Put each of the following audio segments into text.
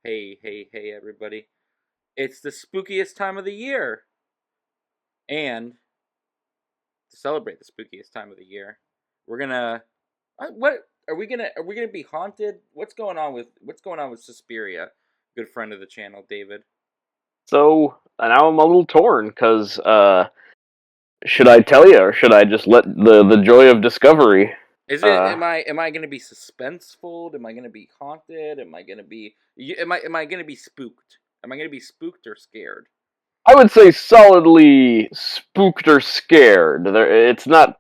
Hey, everybody. It's the spookiest time of the year. And to celebrate the spookiest time of the year, we're gonna what are we gonna be haunted? What's going on with Suspiria? Good friend of the channel, David. So now I'm a little torn because should I tell you or should I just let the joy of discovery? Is it Uh, am I gonna be suspenseful? Am I gonna be haunted? Am I gonna be spooked? Am I gonna be spooked or scared? I would say solidly spooked or scared. It's not.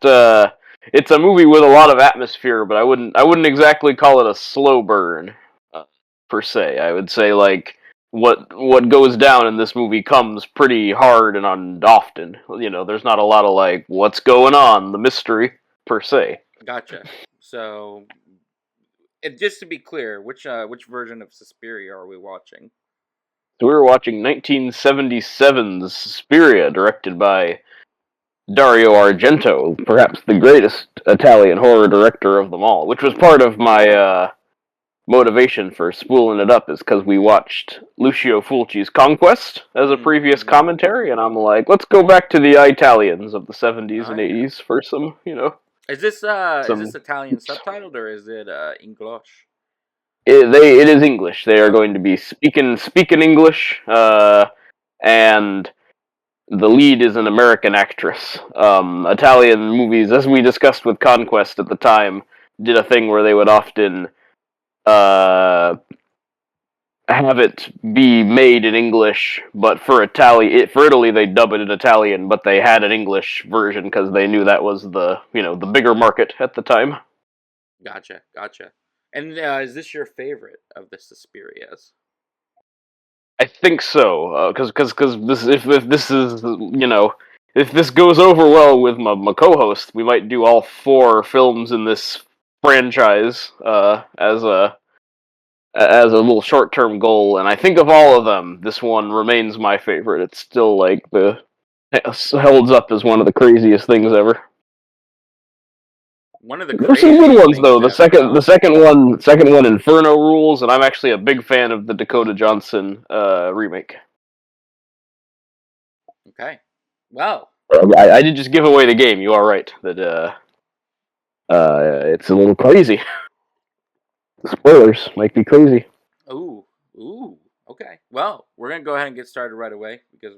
It's a movie with a lot of atmosphere, but I wouldn't exactly call it a slow burn uh, per se. I would say like what goes down in this movie comes pretty hard and often. There's not a lot of like what's going on, the mystery per se. Gotcha. So, and just to be clear, which version of Suspiria are we watching? So we were watching 1977's Suspiria, directed by Dario Argento, perhaps the greatest Italian horror director of them all, which was part of my motivation for spooling it up, is because we watched Lucio Fulci's Conquest as a previous Mm-hmm. commentary, and I'm like, let's go back to the Italians of the 70s Oh and yeah. 80s for Is this some. Italian subtitled or is it English? It is English. They are Okay. going to be speaking English, and the lead is an American actress. Italian movies, as we discussed with Conquest at the time, did a thing where they would often uh, have it be made in English, but for Italy they dub it in Italian, but they had an English version because they knew that was the bigger market at the time. Gotcha. And is this your favorite of the Suspirias? I think so, because this if this is if this goes over well with my co-host, we might do all four films in this franchise as a little short-term goal. And I think of all of them, this one remains my favorite. It's still like the holds up as one of the craziest things ever. One of the There's some good craziest ones things though. The ever, second huh? the second one Inferno rules, and I'm actually a big fan of the Dakota Johnson remake. Okay. Well, I did just give away the game. You are right that it's a little crazy. Spoilers might be crazy. ooh, ooh. Okay. Well, we're gonna go ahead and get started right away because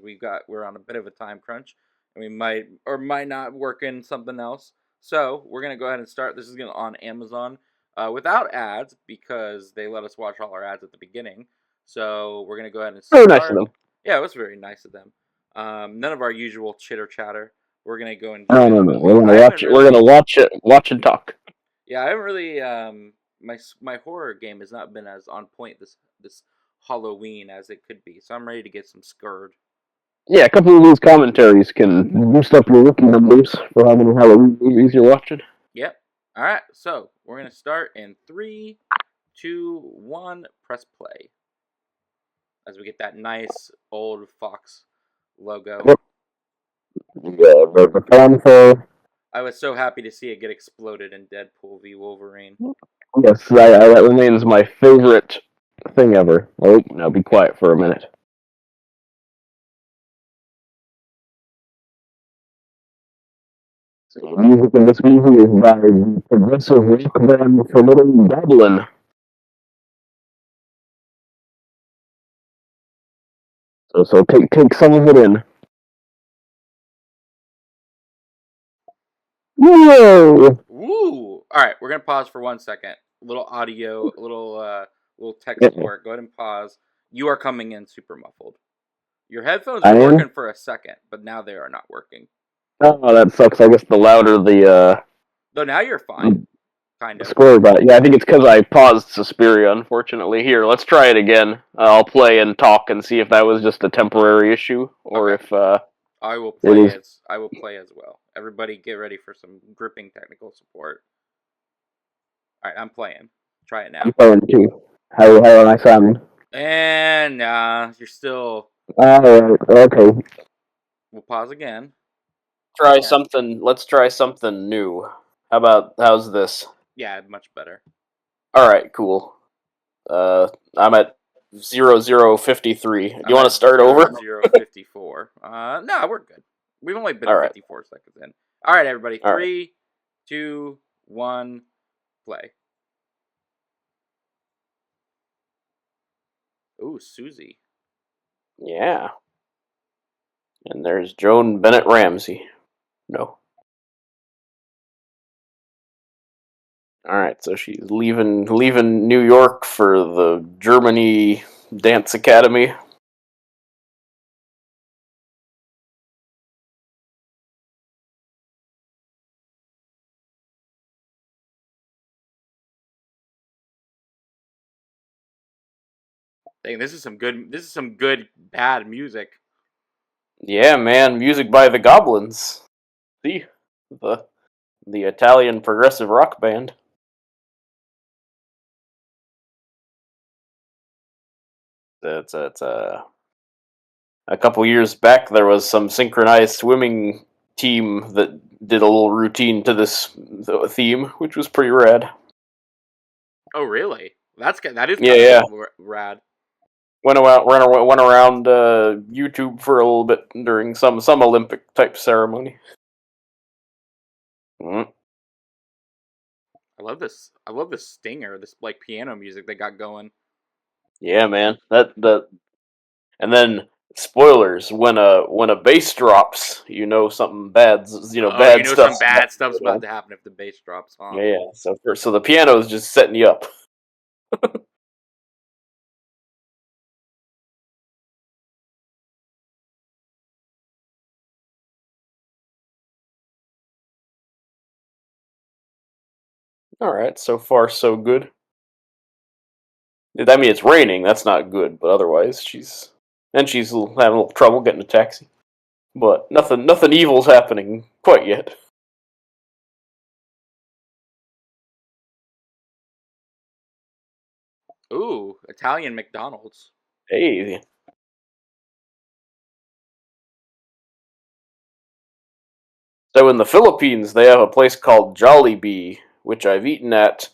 we're on a bit of a time crunch, and we might or might not work in something else. So we're gonna go ahead and start. This is gonna on Amazon, without ads because they let us watch all our ads at the beginning. So we're gonna go ahead and Very nice of start. them. Yeah, it was very nice of them. None of our usual chitter chatter. We're gonna go enjoy No, the no, no. We're movie. gonna I haven't watch it. We're gonna really, watch it. Watch and talk. yeah, I haven't really. My horror game has not been as on point this Halloween as it could be, so I'm ready to get some scared. Yeah, a couple of these commentaries can boost up your rookie numbers for how many Halloween movies you're watching. Yep. All right, so we're gonna start in three, two, one. Press play as we get that nice old Fox logo. Yep. The fan for I was so happy to see it get exploded in Deadpool v Wolverine. yes, that remains my favorite thing ever. Oh, now be quiet for a minute. So the music in this movie is by the progressive rock band for Little Dublin. So take some of it in. Whoa! Woo! All right, we're gonna pause for 1 second. A little audio, little tech Yeah, support. Go ahead and pause. You are coming in super muffled. Your headphones I were am. working for a second, but now they are not working. Oh, that sucks. I guess the louder Though now you're fine, kind of. score about it. Yeah, I think it's because I paused Suspiria, unfortunately. Here, let's try it again. I'll play and talk and see if that was just a temporary issue or Okay, if I will it play is. as I will play as well. Everybody, get ready for some gripping technical support. All right, I'm playing. Try it I'm now. playing too. How am I sounding? And you're still. Alright, okay. We'll pause again. Try Yeah, something. Let's try something new. How's this? yeah, much better. All right, cool. I'm at 0053. Do you I'm want at to start over? 0054. No, we're good. We've only been All right. 54 seconds in. All right, everybody. All right. 3, 2, 1, play. Ooh, Susie. Yeah. And there's Joan Bennett Ramsey. No. All right, so she's leaving New York for the Germany Dance Academy. Dang, this is some good. This is some good bad music. Yeah, man, music by the Goblins. See, the Italian progressive rock band. It's a couple years back. There was some synchronized swimming team that did a little routine to this theme, which was pretty rad. Oh, really? That is Yeah, kind yeah. of rad. Went around YouTube for a little bit during some Olympic type ceremony. Mm. I love this. I love this stinger. This like piano music they got going. Yeah, man. And then spoilers when a bass drops, you know something Oh, you bad know some stuff. bad stuff's about to happen if the bass drops, huh? Yeah, yeah. So the piano is just setting you up. All right, so far so good. I mean, it's raining. That's not good, but otherwise, she's having a little trouble getting a taxi. But nothing evil's happening quite yet. Ooh, Italian McDonald's. Hey, so in the Philippines, they have a place called Jollibee, which I've eaten at.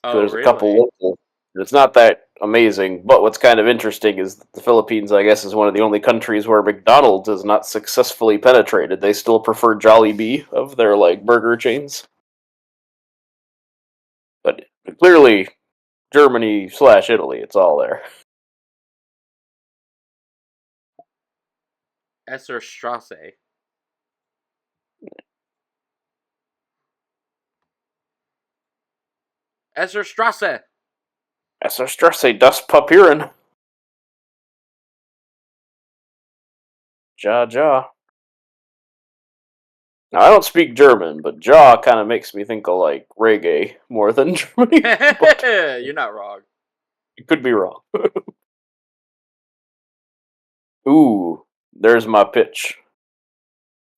Oh, There's a couple really? local. It's not that amazing, but what's kind of interesting is that the Philippines, I guess, is one of the only countries where McDonald's is not successfully penetrated. They still prefer Jollibee of their like burger chains, but clearly Germany/Italy, it's all there. Esser Strasse. Esser Strasse. Es Strasse das Papieren. Ja ja. Now, I don't speak German, but jaw kind of makes me think of like reggae more than Germany, but You're not wrong. it could be wrong. Ooh, there's my pitch.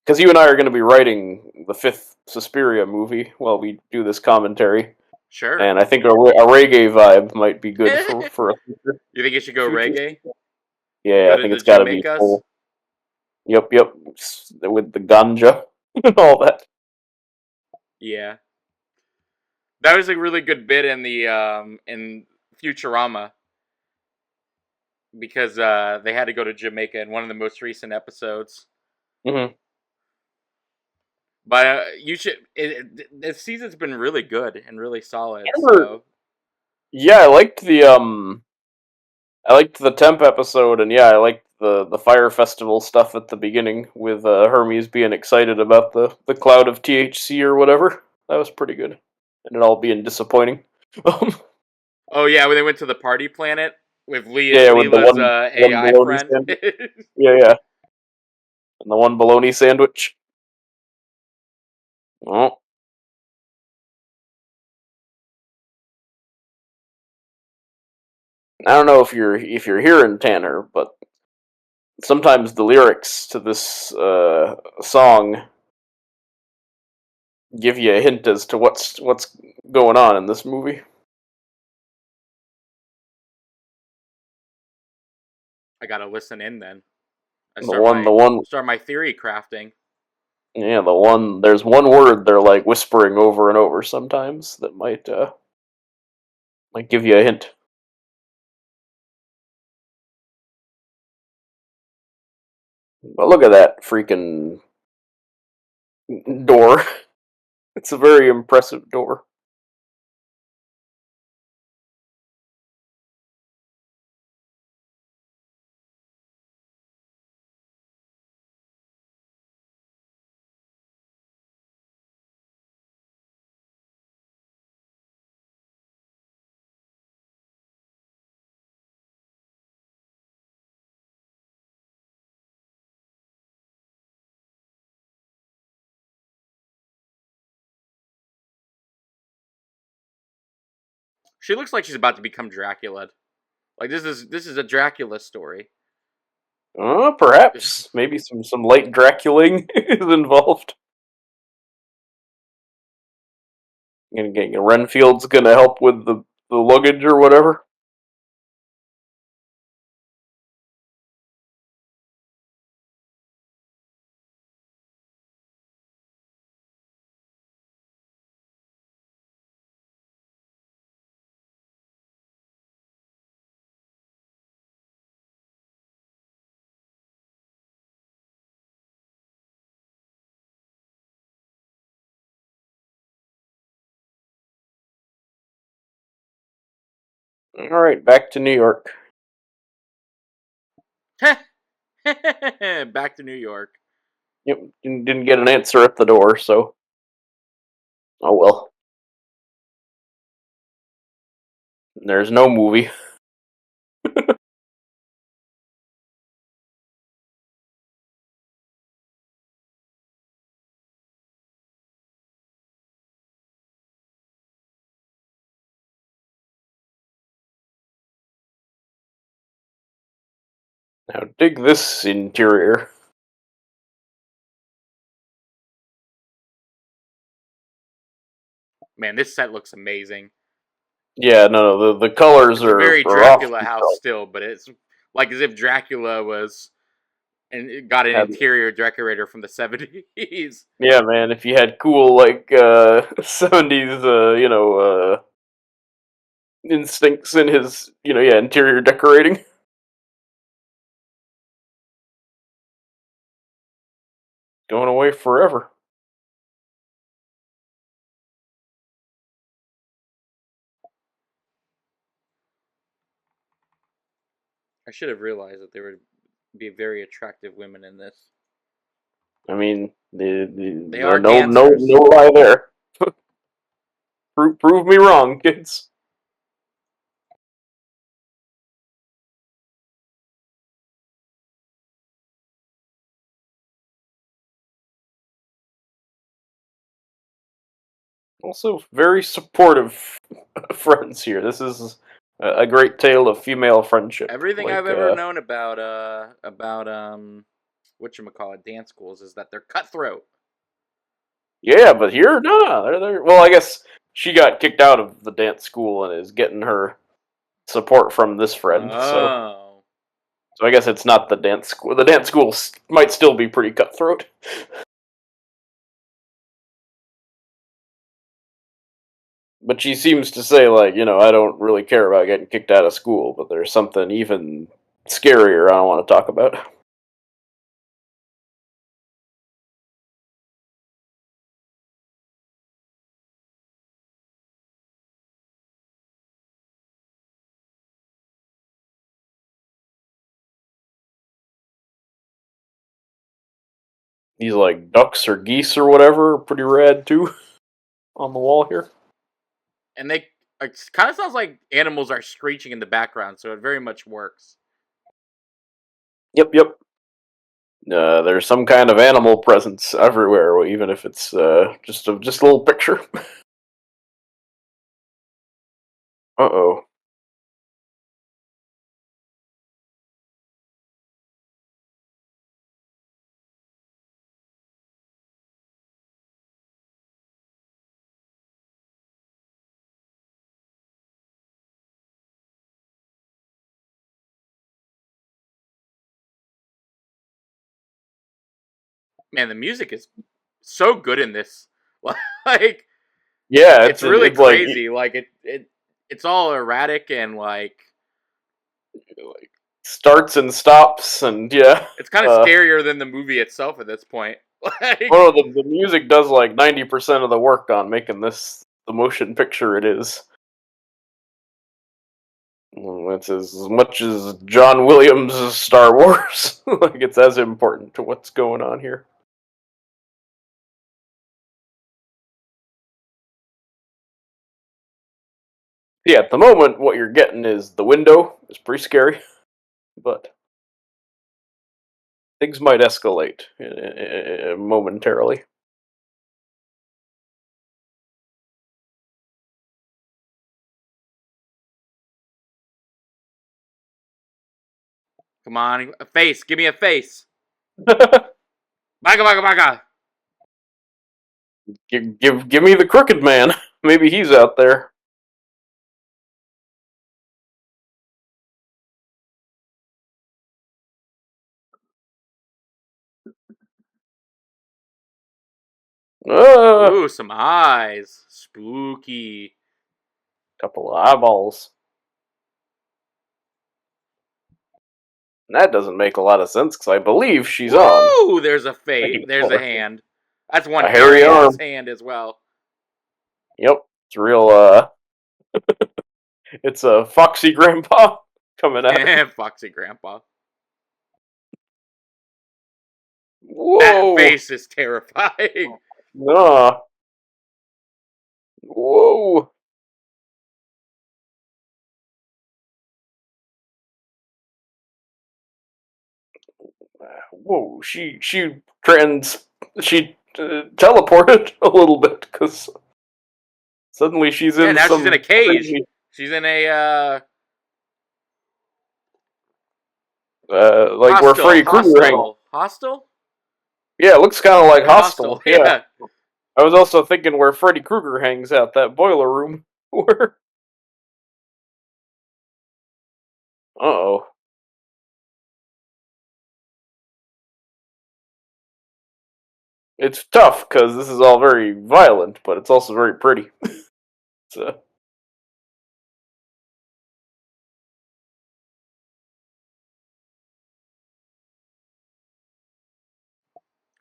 Because you and I are going to be writing the fifth Suspiria movie while we do this commentary, Sure. and I think a reggae vibe might be good for a future. You think you should go future. reggae? Yeah, Go I to think the it's got to be Jamaicas? full. Yep, with the ganja and all that. Yeah. That was a really good bit in the in Futurama because they had to go to Jamaica in one of the most recent episodes. Hmm. But you should. This season's been really good and really solid. Remember, So yeah, I liked the temp episode, and yeah, I liked the fire festival stuff at the beginning with Hermes being excited about the cloud of THC or whatever. That was pretty good, and it all being disappointing. oh yeah, when they went to the party planet with Yeah, with the Leela's one AI bologna friend. sandwich. Yeah, yeah, and the one bologna sandwich. Oh, I don't know if you're hearing Tanner, but sometimes the lyrics to this song give you a hint as to what's going on in this movie. I gotta listen in then. I The one start my theory crafting. Yeah, there's one word they're like whispering over and over sometimes that might give you a hint. But look at that freaking door. It's a very impressive door. She looks like she's about to become Dracula. Like this is a Dracula story. Perhaps maybe some late Draculing is involved. And Renfield's gonna help with the luggage or whatever. All right, back to New York. Back to New York. Yep, didn't get an answer at the door, so oh well. There's no movie. Now dig this interior. Man, this set looks amazing. Yeah, no, the colors It's a very are off Dracula the house chart. still, but it's like as if Dracula was and it got an Had, interior decorator from the 70s. yeah, man, if you had cool like 70s instincts in his interior decorating. Going away forever. I should have realized that there would be very attractive women in this. I mean, They are no dancers. lie there. Prove me wrong, kids. Also, very supportive friends here. This is a great tale of female friendship. Everything I've Like, ever known about whatchamacallit dance schools is that they're cutthroat. yeah, but here, no, they're well. I guess she got kicked out of the dance school and is getting her support from this friend. Oh. So I guess it's not the dance school. The dance school might still be pretty cutthroat. But she seems to say, like, I don't really care about getting kicked out of school, but there's something even scarier I don't want to talk about. These, like, ducks or geese or whatever are pretty rad, too, on the wall here. And they it kind of sounds like animals are screeching in the background, so it very much works. Yep. There's some kind of animal presence everywhere, even if it's just a little picture. Uh-oh. Man, the music is so good in this. Like Yeah, it's really it's like crazy. Like it's all erratic and like starts and stops, and yeah. It's kind of scarier than the movie itself at this point. Oh, the music does like 90% of the work on making this the motion picture it is. It's as much as John Williams' Star Wars. Like, it's as important to what's going on here. Yeah, at the moment, what you're getting is the window. It's pretty scary, but things might escalate momentarily. Come on, a face. Give me a face. give, Baga. give me the crooked man. Maybe he's out there. Ooh, some eyes. Spooky. Couple of eyeballs. That doesn't make a lot of sense because I believe she's on. Ooh, there's a face. There's a hand. That's one A hairy arm. hand as well. Yep, it's real. It's a foxy grandpa coming out. Foxy grandpa. Whoa! That face is terrifying. Nah. Whoa! Whoa! She teleported a little bit because suddenly she's in now some she's in a cage. crazy, She's in a like hostel, where Freddy Krueger hangs. Hostel? Yeah, it looks kind of like Hostel. Yeah. I was also thinking where Freddy Krueger hangs out, that boiler room. Where? Uh-oh. It's tough because this is all very violent, but it's also very pretty. So.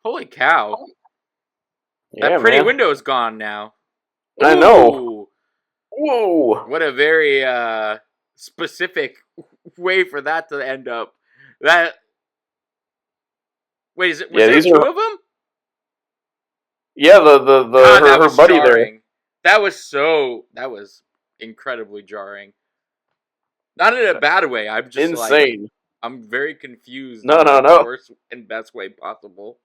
Holy cow. Yeah, That pretty man. window is gone now. I know. Ooh. Whoa. What a very specific way for that to end up. That. Wait, was there two of them? Yeah, her buddy jarring. That was incredibly jarring. Not in a bad way. I'm just insane. I'm very confused. No. The worst and best way possible.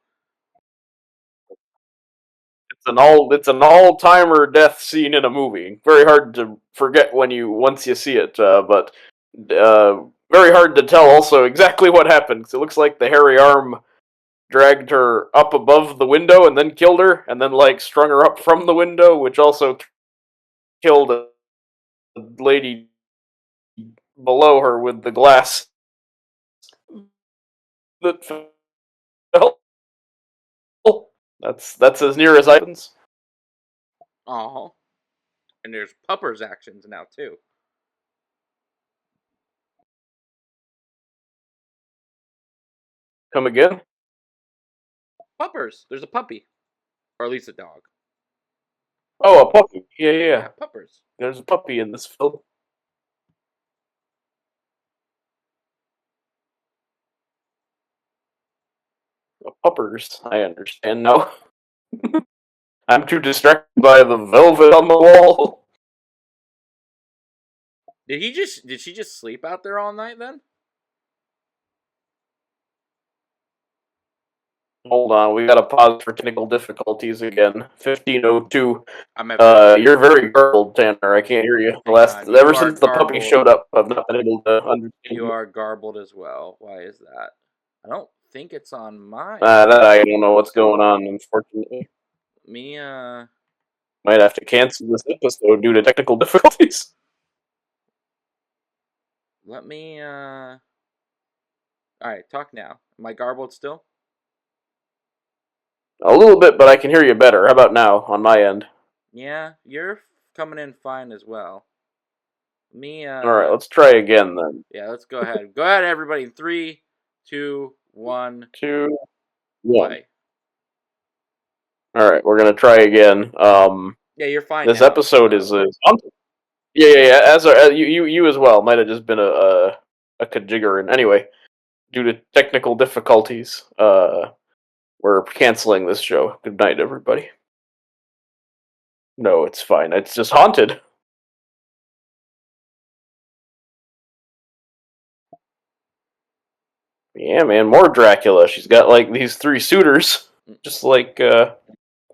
It's an all-timer death scene in a movie. Very hard to forget once you see it, but very hard to tell also exactly what happened. 'Cause it looks like the hairy arm dragged her up above the window and then killed her, and then like strung her up from the window, which also killed a lady below her with the glass that fell. That's as near as I can. Oh, and there's puppers actions now too. Come again? Puppers. There's a puppy, or at least a dog. Oh, a puppy. Yeah. Puppers. There's a puppy in this film. Puppers. I understand now. I'm too distracted by the velvet on the wall. Did she just sleep out there all night then? Hold on, we gotta pause for technical difficulties again. 1502. I'm at You're very garbled, Tanner. I can't hear you. Ever since the puppy showed up, I've not been able to understand you. You are garbled as well. Why is that? I don't think it's on mine. That I don't know what's going on, unfortunately. Might have to cancel this episode due to technical difficulties. Let me, Alright, talk now. Am I garbled still? A little bit, but I can hear you better. How about now, on my end? Yeah, you're coming in fine as well. Me. All right, let's try again then. Yeah, let's go ahead. Go ahead, everybody. In 3, 2, 1, 2, 1. play. All right, we're gonna try again. Yeah, you're fine This now. episode is yeah. You as well. Might have just been a kajigger. Anyway, due to technical difficulties, we're canceling this show. Good night, everybody. No, it's fine. It's just haunted. Yeah, man, more Dracula. She's got like these 3 suitors, just like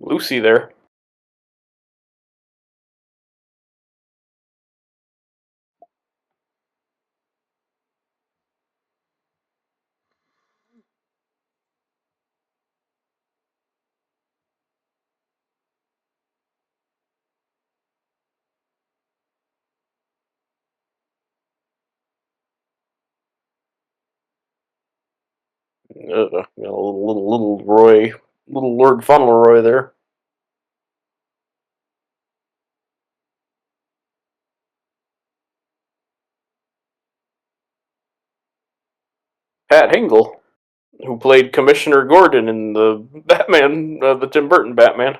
Lucy there. Little Roy, little Lord Fauntleroy there. Pat Hingle, who played Commissioner Gordon in the Batman, the Tim Burton Batman.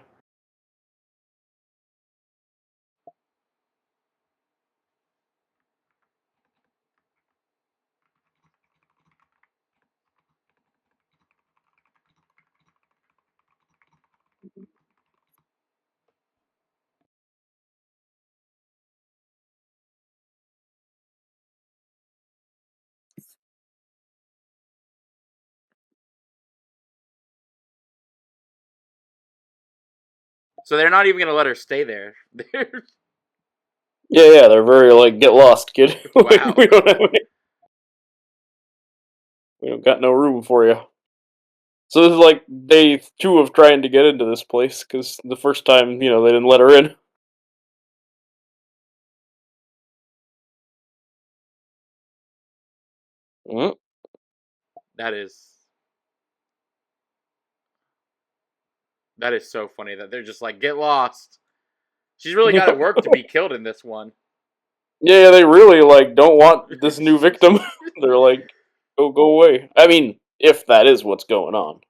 So they're not even gonna let her stay there. Yeah, they're very like get lost, kid. Wow. we don't got no room for you. So this is like day 2 of trying to get into this place because the first time, they didn't let her in. Mm. That is so funny that they're just like, get lost. She's really got to work to be killed in this one. Yeah, they really like don't want this new victim. They're like, go away. I mean, if that is what's going on,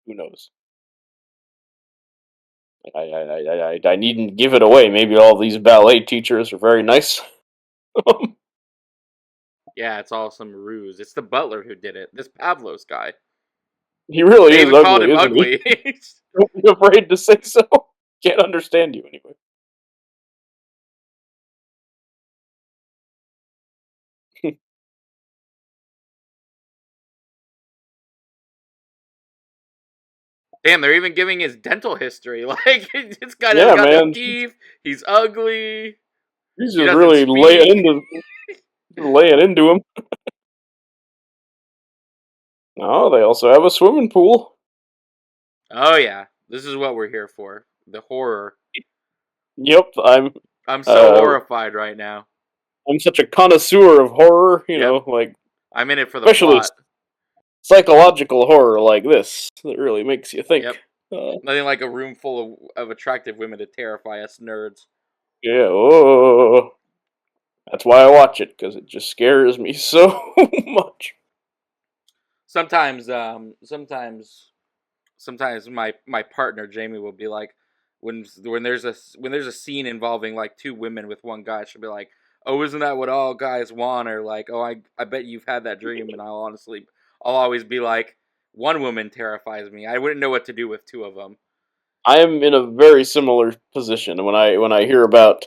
who knows? I needn't give it away. Maybe all these ballet teachers are very nice. Yeah, it's all some ruse. It's the butler who did it. This Pavlos guy. He really They is even called ugly, him isn't ugly. he? Don't be afraid to say so. Can't understand you anyway. Damn, they're even giving his dental history. Like, this guy doesn't Yeah, got no man. teeth. He's ugly. He's He just doesn't really speak. laying into him. Oh, they also have a swimming pool. Oh yeah, this is what we're here for. The horror. Yep, I'm so uh, horrified right now. I'm such a connoisseur of horror. Yep, Like I'm in it for the especially plot. psychological horror like this that really makes you Yep, think. Uh, nothing like a room full of attractive women to terrify us nerds. yeah, oh, that's why I watch it because it just scares me so much. Sometimes, sometimes my partner Jamie will be like, when there's a scene involving like 2 women with 1 guy, she'll be like, oh, isn't that what all guys want? Or like, oh, I bet you've had that dream. And I'll always be like, 1 woman terrifies me. I wouldn't know what to do with 2 of them. I am in a very similar position when I hear about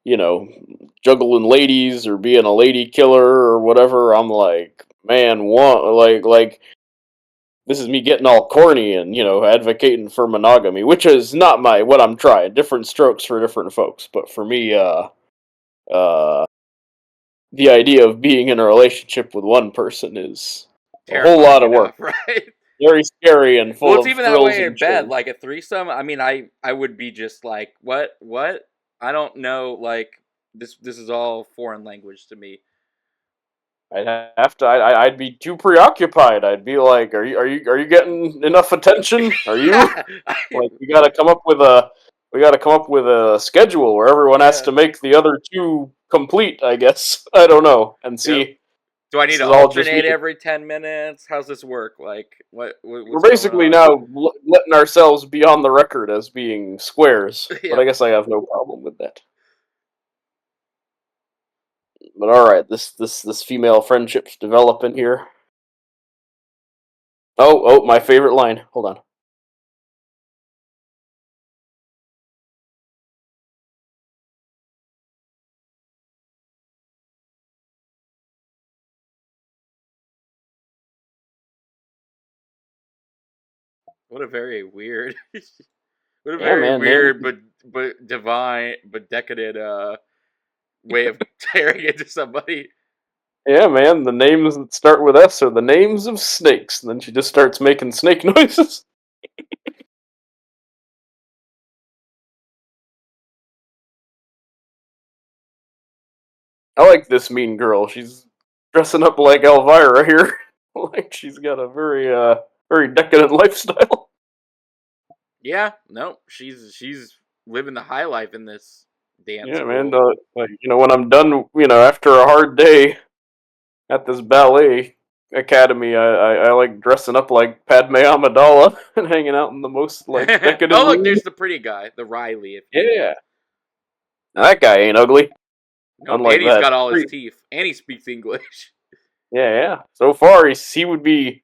you know juggling ladies or being a lady killer or whatever. I'm like, man, like this is me getting all corny and advocating for monogamy, which is not what I'm trying. Different strokes for different folks, but for me, uh, the idea of being in a relationship with one person is a whole lot Terrifying of work. enough, right? Very scary and Well, full it's of even that thrills way and in bed, chills. like a threesome. I mean, I would be just like, what? I don't know. Like this is all foreign language to me. I'd have to. I'd be too preoccupied. I'd be like, "Are you getting enough attention? Are you like you got to come up with We got to come up with a schedule where everyone has Yeah. to make the other two complete. I guess I don't know, and see. Yep. Do I need This to is all just alternate me. every 10 minutes? How's this work? Like, We're what's going basically on? now letting ourselves be on the record as being squares, but Yeah. I guess I have no problem with that. But all right, this female friendship's developing here. Oh, my favorite line. Hold on. What a very weird, what a Yeah, very man, weird but divine but decadent way of tearing into somebody. yeah, man. The names that start with S are the names of snakes. And then she just starts making snake noises. I like this mean girl. She's dressing up like Elvira here. Like she's got a very decadent lifestyle. Yeah, no, she's living the high life in this dance Yeah, man. school. Like when I'm done, after a hard day at this ballet academy, I like dressing up like Padme Amidala and hanging out in the most like decadent Oh, look, room. there's the pretty guy, the Riley, if you will. Yeah, now, that guy ain't ugly. Nope, and Unlike he's that. got all his teeth, and he speaks English. Yeah. So far, he would be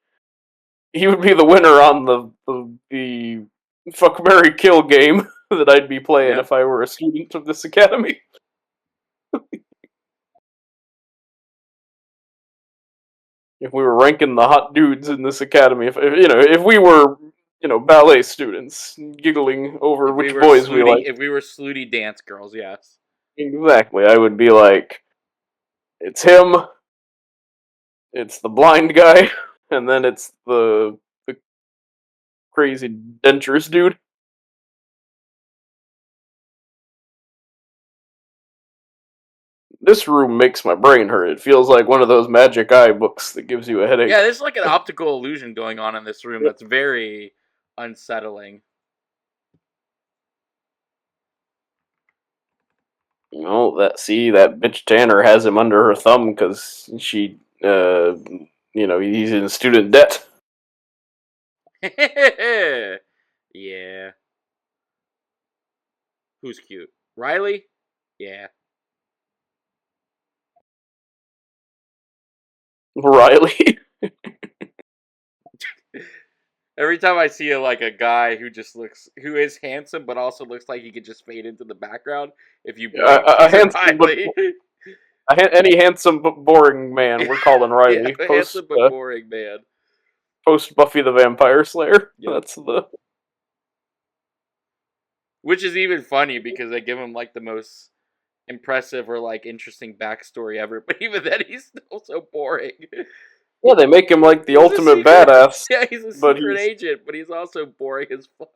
the winner on the fuck Mary Kill game that I'd be playing Yeah. if I were a student of this academy. If we were ranking the hot dudes in this academy, if we were ballet students giggling over which boys we like, If we were slutty dance girls, yes. exactly, I would be like, it's him, it's the blind guy, and then it's the crazy dentures dude. This room makes my brain hurt. It feels like one of those magic eye books that gives you a headache. Yeah, there's like an optical illusion going on in this room that's very unsettling. That bitch Tanner has him under her thumb because he's in student debt. Yeah. Who's cute? Riley? Yeah. Riley. Every time I see a guy who is handsome but also looks like he could just fade into the background if you blink, a he's a handsome but Riley. any handsome but boring man we're calling Yeah, Riley a post handsome but boring man. post Buffy the Vampire Slayer. Yep. That's the Which is even funny because they give him like the most impressive or like interesting backstory ever, but even then he's still so boring. yeah. They make him like the He's a ultimate secret, badass, yeah, he's a but secret agent, but he's also boring as fuck.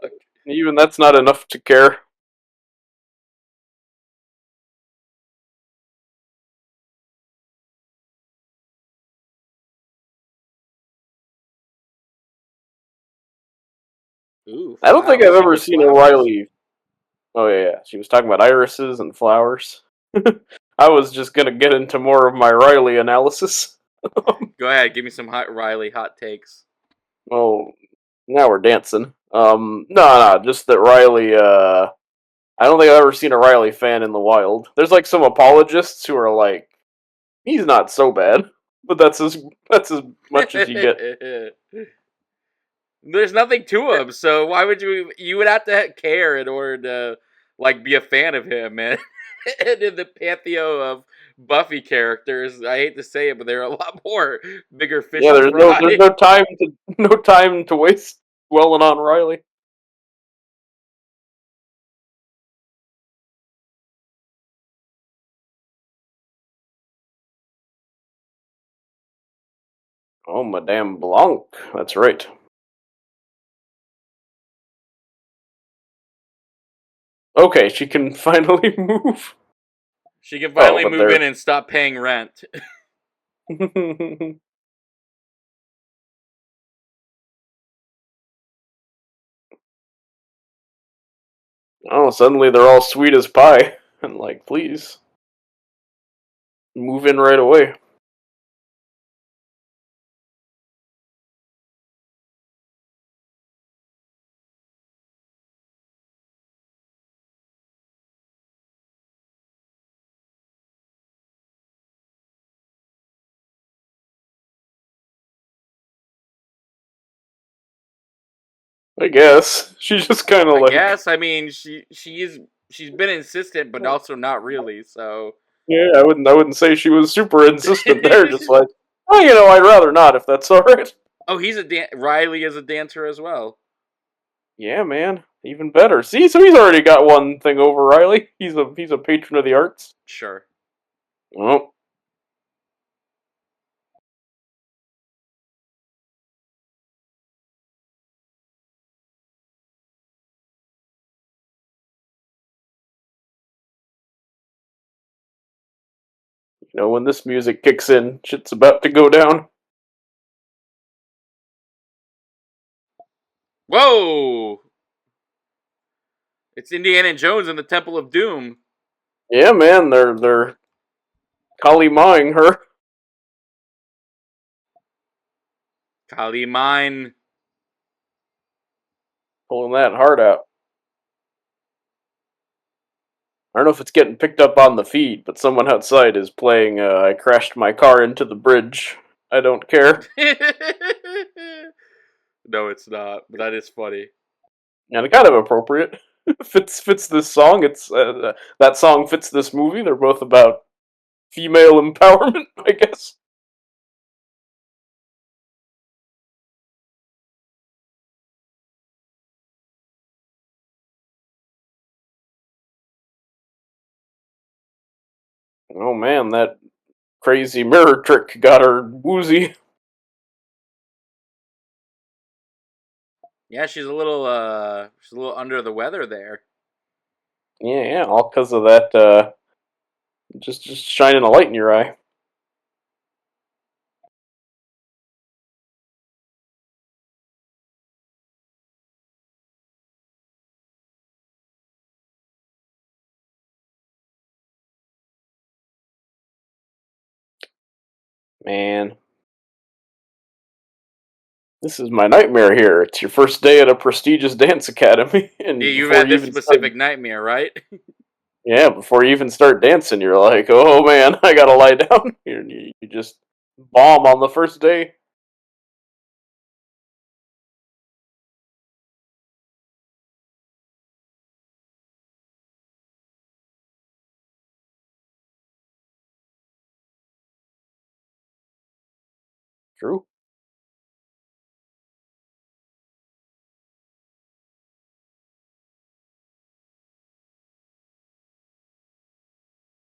even that's not enough to care. Ooh, I don't think I've ever secret seen a flowers. Riley. Oh yeah. She was talking about irises and flowers. I was just gonna get into more of my Riley analysis. Go ahead, give me some Riley hot takes. Well, now we're dancing. No, just that Riley. I don't think I've ever seen a Riley fan in the wild. There's like some apologists who are like, he's not so bad, but that's as much as you get. There's nothing to him, so why would you would have to care in order to like be a fan of him, man. And in the pantheon of Buffy characters, I hate to say it, but there are a lot more bigger fish Yeah, to there's fry. no time to waste dwelling on Riley. Oh, Madame Blanc. That's right. Okay, she can finally move. She can Oh, finally but move there. in and stop paying rent. Oh, suddenly they're all sweet as pie. And like, please, move in right away. I guess. She's just kind of I like, guess. I mean, she's been insistent, but also not really. So. yeah, I wouldn't say she was super insistent there, just like, oh, I'd rather not if that's alright. Oh, Riley is a dancer as well. Yeah, man. Even better. See, so he's already got one thing over Riley. He's a patron of the arts. Sure. Oh. When this music kicks in, shit's about to go down. Whoa! It's Indiana Jones and the Temple of Doom. Yeah, man, they're Kali Mawing her. Kali mine. Pulling that heart out. I don't know if it's getting picked up on the feed, but someone outside is playing I crashed my car into the bridge. I don't care. No, it's not. But that is funny. And kind of appropriate. fits this song. It's that song fits this movie. They're both about female empowerment, I guess. Oh man, that crazy mirror trick got her woozy. Yeah, she's a little under the weather there. Yeah, all because of that. Just shining a light in your eye. Man, this is my nightmare here. It's your first day at a prestigious dance academy, Yeah, and you've before had you this even start, specific nightmare, right? before you even start dancing, you're like, oh man, I gotta lie down. You just bomb on the first day. True.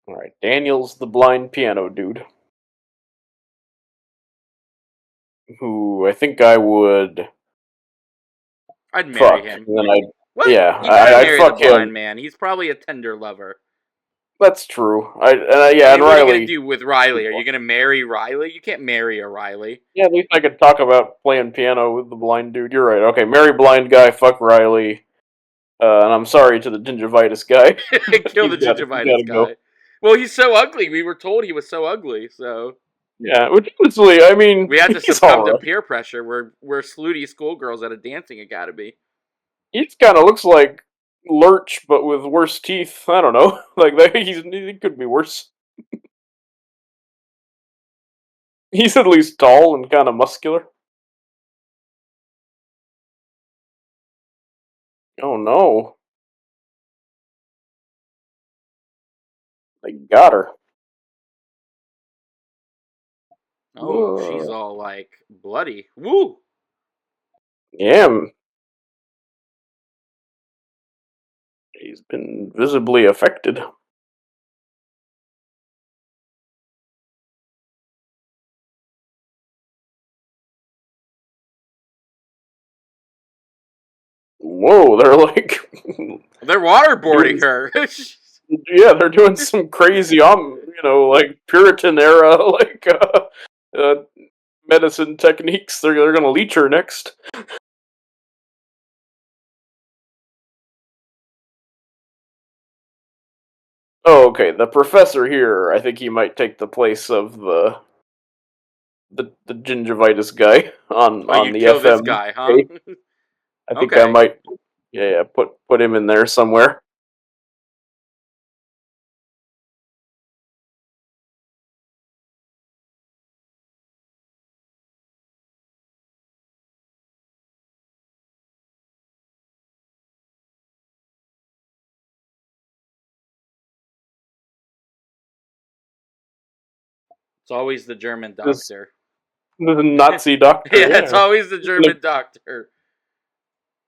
All right, Daniel's the blind piano dude, who I think I would I'd marry fuck, him. and then What? yeah, You gotta I'd marry the fuck him. blind man. He's probably a tender lover. That's true. I Yeah, and mean, what are you gonna Riley. do with Riley? Are you gonna marry Riley? You can't marry a Riley. Yeah, at least I could talk about playing piano with the blind dude. You're right. Okay, marry blind guy, fuck Riley. And I'm sorry to the gingivitis guy, but Kill the he's gingivitis gotta go. guy. Well, he's so ugly. We were told he was so ugly, so Yeah, which honestly, I mean, we had to he's succumb to alright. peer pressure. We're slutty schoolgirls at a dancing academy. He kind of looks like Lurch, but with worse teeth. I don't know. Like he could be worse. He's at least tall and kind of muscular. Oh no, they got her. Oh, she's all like bloody. Woo! Yeah, he's been visibly affected. Whoa, they're like They're waterboarding doing her. yeah, they're doing some crazy like Puritan era uh medicine techniques. They're gonna leech her next. Oh, okay. The professor here, I think he might take the place of the gingivitis guy Oh, on you the kill this FM. guy, huh? I think I Okay. might, yeah, put him in there somewhere. It's always the German This doctor. the Nazi doctor. Yeah, it's Yeah. always the German doctor.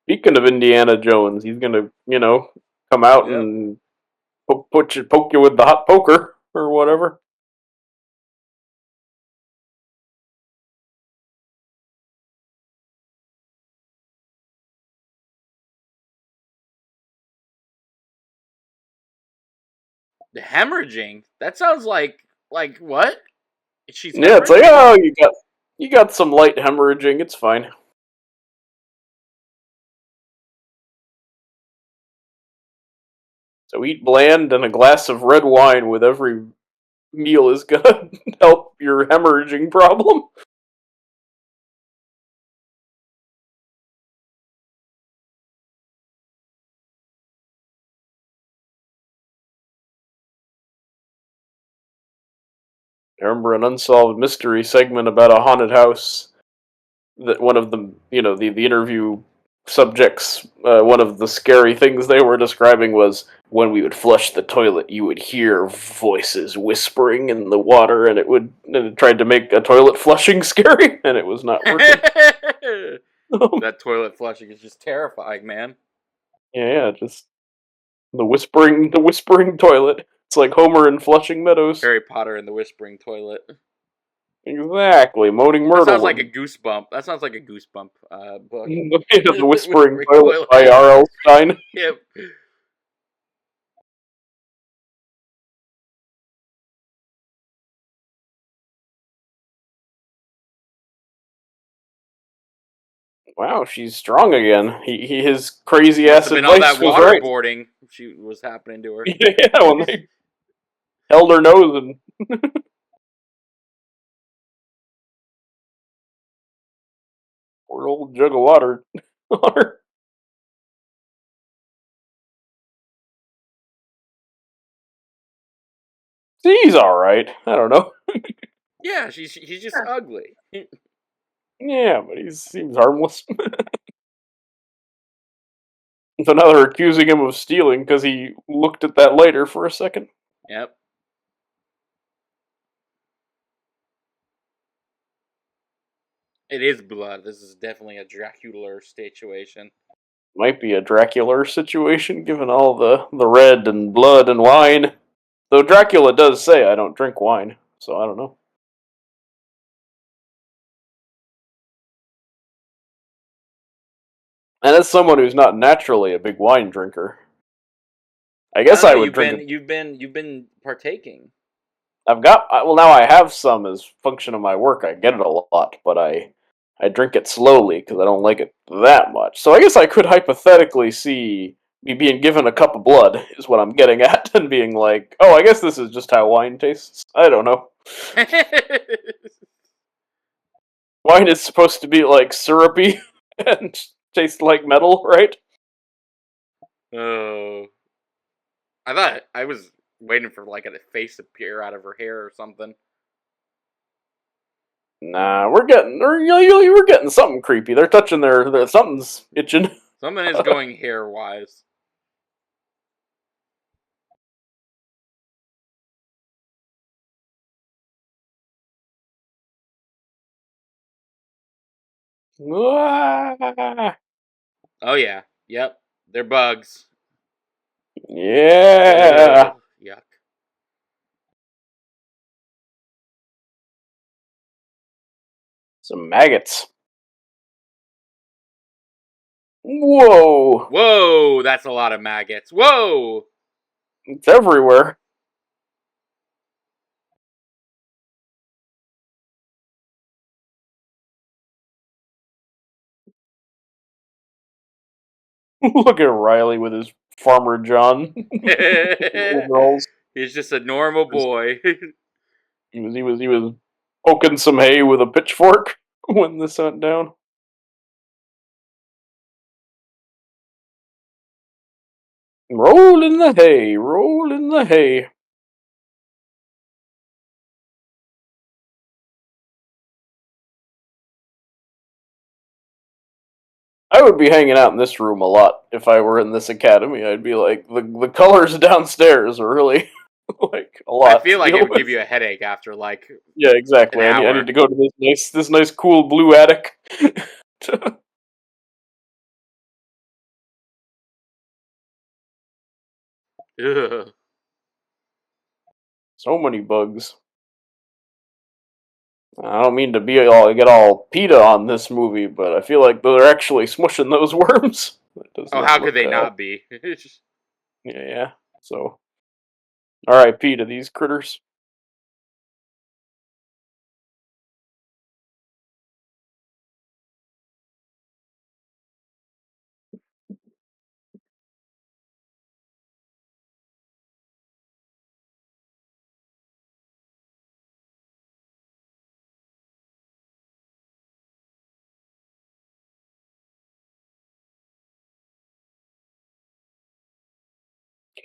Speaking of Indiana Jones, he's gonna, come out Yep. and poke you with the hot poker or whatever. The hemorrhaging. That sounds like what? She's Yeah, it's like, hemorrhaging? oh, you got some light hemorrhaging. It's fine. So eat bland and a glass of red wine with every meal is gonna help your hemorrhaging problem. I remember an unsolved mystery segment about a haunted house that one of the the interview subjects, one of the scary things they were describing was when we would flush the toilet, you would hear voices whispering in the water, and it tried to make a toilet flushing scary, and it was not working. That toilet flushing is just terrifying, man. Yeah, just the whispering toilet. It's like Homer in Flushing Meadows. Harry Potter and the Whispering Toilet. Exactly, Moaning That sounds like Myrtle a goosebump. That sounds like a goosebump book. the The Whispering Whispering Toilet by Toilet. R.L. Stein. Yep. Wow, she's strong again. His crazy Must ass have been all that advice was right. waterboarding she was happening to her. Yeah, when they held her nose and poured a old jug of water on her. He's all right. I don't know. Yeah, he's just ugly. Yeah, but he seems harmless. So now they're accusing him of stealing because he looked at that lighter for a second. Yep. It is blood. This is definitely a Dracula situation. Might be a Dracula situation, given all the red and blood and wine. Though Dracula does say, I don't drink wine, so I don't know. And as someone who's not naturally a big wine drinker, I I guess don't know. I would drink it. You've been partaking. Well, now I have some as function of my work. I get it a lot, but I drink it slowly because I don't like it that much. So I guess I could hypothetically see me being given a cup of blood is what I'm getting at, and being like, oh, I guess this is just how wine tastes. I don't know. Wine is supposed to be like syrupy and taste like metal, right? Oh, I thought I was waiting for like a face to appear out of her hair or something. Nah, we're getting something creepy. They're touching their something's itching. Something is going hair wise. Ah, Oh yeah. Yep. They're bugs. yeah, Ugh, yuck. some maggots. Whoa, Whoa, that's a lot of maggots. Whoa. it's everywhere. Look at Riley with his Farmer John overalls. He's just a normal boy. He was poking some hay with a pitchfork when this went down. Roll in the hay, roll in the hay. I would be hanging out in this room a lot if I were in this academy. I'd be like, the colors downstairs are really like a I lot feel to like it deal would with. give you a headache after like Yeah, an exactly. I need hour. to go to this nice cool blue attic. Ugh. So many bugs. I don't mean to get all PETA on this movie, but I feel like they're actually smushing those worms. That does Oh, not how could look. they not be? Yeah. So, R.I.P. to these critters.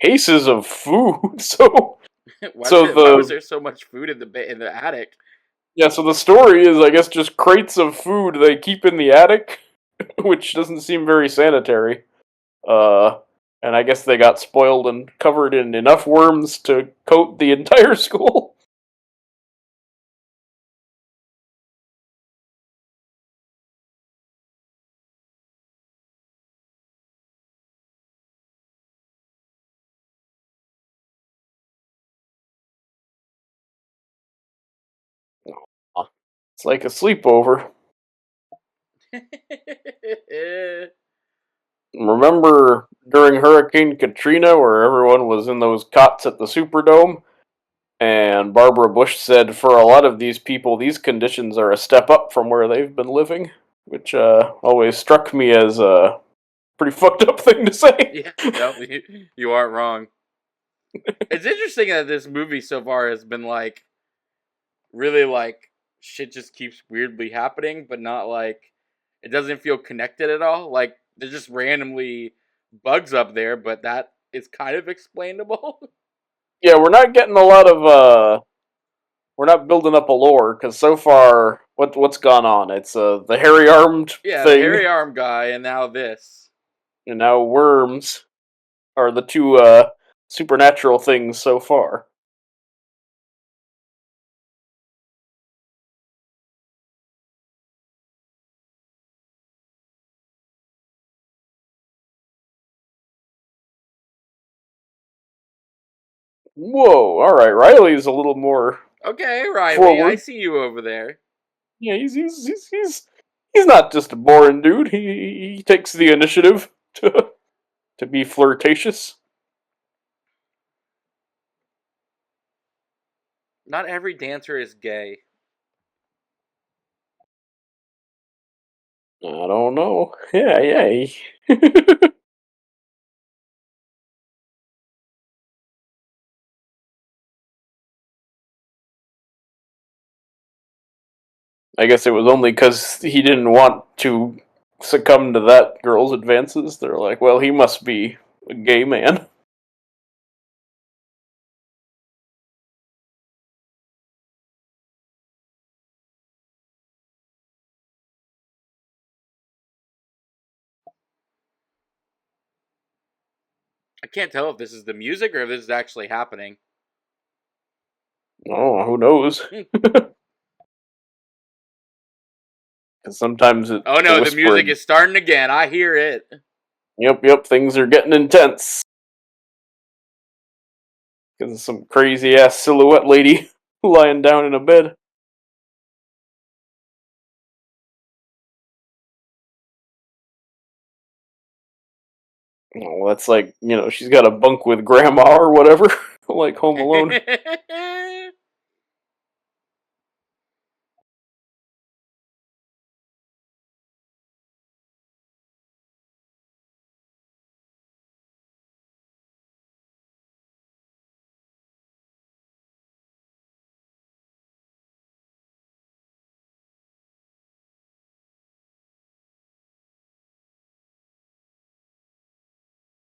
Cases of food. So Why was the there so much food in the attic? yeah. So the story is, I guess, just crates of food they keep in the attic, which doesn't seem very sanitary. Uh, and I guess they got spoiled and covered in enough worms to coat the entire school. It's like a sleepover. Remember during Hurricane Katrina, where everyone was in those cots at the Superdome? And Barbara Bush said, for a lot of these people, these conditions are a step up from where they've been living, which always struck me as a pretty fucked up thing to say. Yeah, no, you aren't wrong. It's interesting that this movie so far has been like really like shit just keeps weirdly happening, but not like it doesn't feel connected at all. Like there's just randomly bugs up there, but that is kind of explainable. Yeah, we're not getting a lot of we're not building up a lore because so far, what's gone on? It's the hairy armed Yeah, the thing, hairy arm guy, and now this. and now worms are the two supernatural things so far. Whoa! All right, Riley's a little more Okay, Riley, I forward. see you over there. Yeah, he's not just a boring dude. He takes the initiative to be flirtatious. Not every dancer is gay. I don't know. Yeah, yeah. I guess it was only because he didn't want to succumb to that girl's advances. They're like, well, he must be a gay man. I can't tell if this is the music or if this is actually happening. Oh, who knows? Because sometimes Oh the no, the music whispering. is starting again. I hear it. Yep, things are getting intense. Because some crazy ass silhouette lady lying down in a bed. Oh, that's like, she's got a bunk with grandma or whatever, like Home Alone.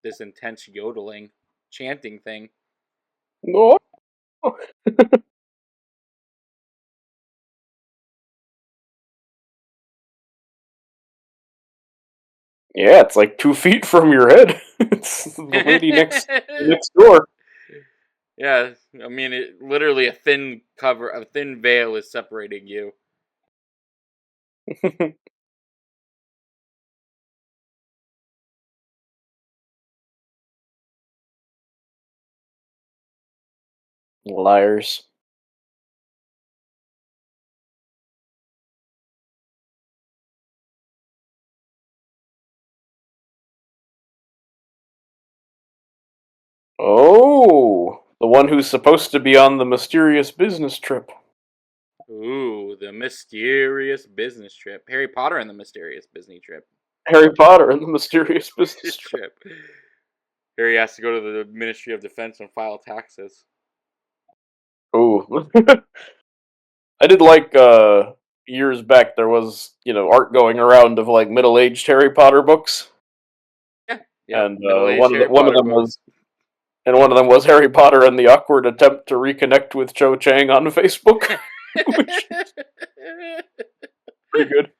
this intense yodeling, chanting thing. No. Yeah, it's like 2 feet from your head. It's the lady next door. Yeah, I mean, literally a thin veil is separating you. Liars. Oh, the one who's supposed to be on the mysterious business trip. Ooh, the mysterious business trip. Harry Potter and the mysterious business trip. Harry Potter and the mysterious business trip. Harry has to go to the Ministry of Defense and file taxes. Ooh. I did like years back there was, art going around of like middle-aged Harry Potter books. Yeah, And middle-aged Harry Potter books. One of them was Harry Potter and the awkward attempt to reconnect with Cho Chang on Facebook. Which is pretty good.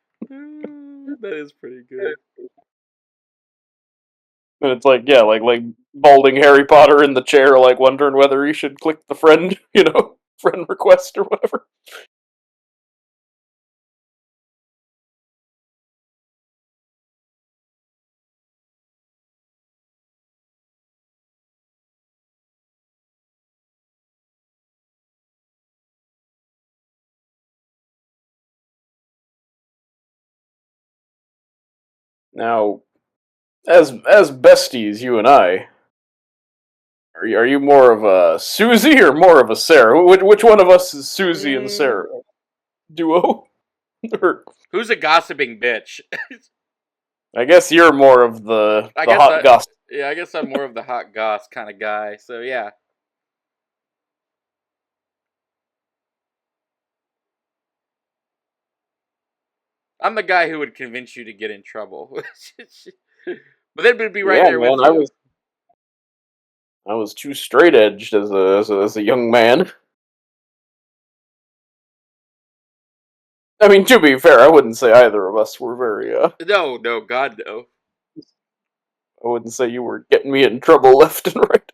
That is pretty good. And it's like, yeah, like balding Harry Potter in the chair, like wondering whether he should click the friend, friend request or whatever. Now, as besties, you and I, are you more of a Susie or more of a Sarah? Which one of us is Susie and Sarah duo? Or, Who's a gossiping bitch? I guess you're more of the hot gossip. Yeah, I guess I'm more of the hot goss kind of guy. So yeah. I'm the guy who would convince you to get in trouble. But then would be right there man, with you. I was too straight edged as a young man. I mean, to be fair, I wouldn't say either of us were very. No, God, no. I wouldn't say you were getting me in trouble left and right.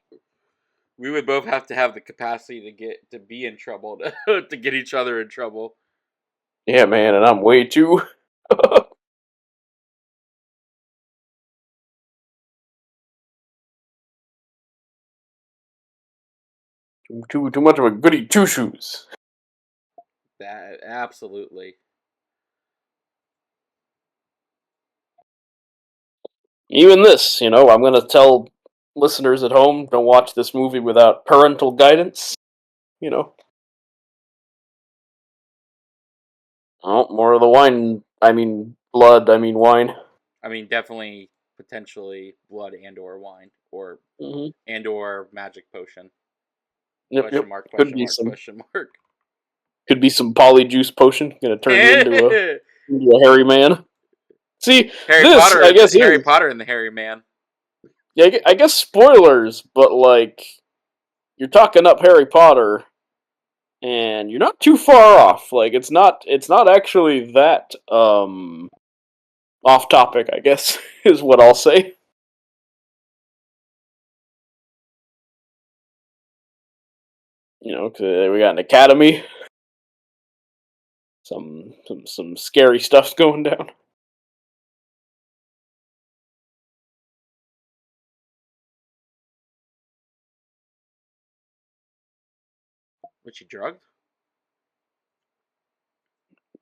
We would both have to have the capacity to be in trouble to get each other in trouble. Yeah, man, and I'm way too. too much of a goody two shoes. That absolutely. Even this, I'm gonna tell listeners at home, don't watch this movie without parental guidance. Oh, more of the wine. I mean, blood. I mean, wine. I mean, definitely, potentially blood and/or wine, or and/or magic potion. Yep, Question mark? Could Question be mark? some. Question mark? Could be some polyjuice potion. Gonna turn you into a hairy man. See, I guess, Harry Potter and the Hairy Man. Yeah, I guess spoilers, but like, you're talking up Harry Potter, and you're not too far off. Like, it's not actually that off topic, I guess, is what I'll say. Cause we got an academy. Some scary stuff's going down. Was she drugged?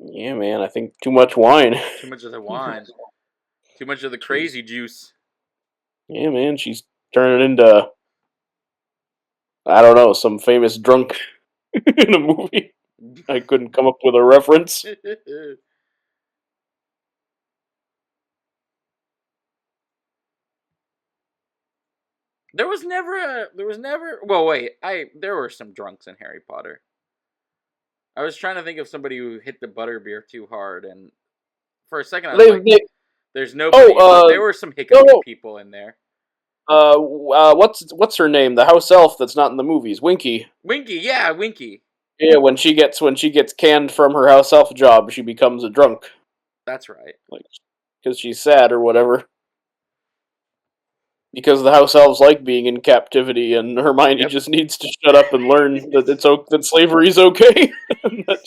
Yeah, man, I think too much wine. Too much of the wine. Too much of the crazy juice. Yeah, man, she's turning into, I don't know, some famous drunk in a movie. I couldn't come up with a reference. There was never. Well, wait. There were some drunks in Harry Potter. I was trying to think of somebody who hit the butterbeer too hard, and for a second I was there's nobody. But there were some hiccupy people in there. What's her name? The house elf that's not in the movies. Winky. Winky, yeah, Winky. Yeah, when she gets canned from her house elf job, she becomes a drunk, That's right. like because she's sad or whatever. Because the house elves like being in captivity, and Hermione just needs to shut up and learn that that slavery's okay, and that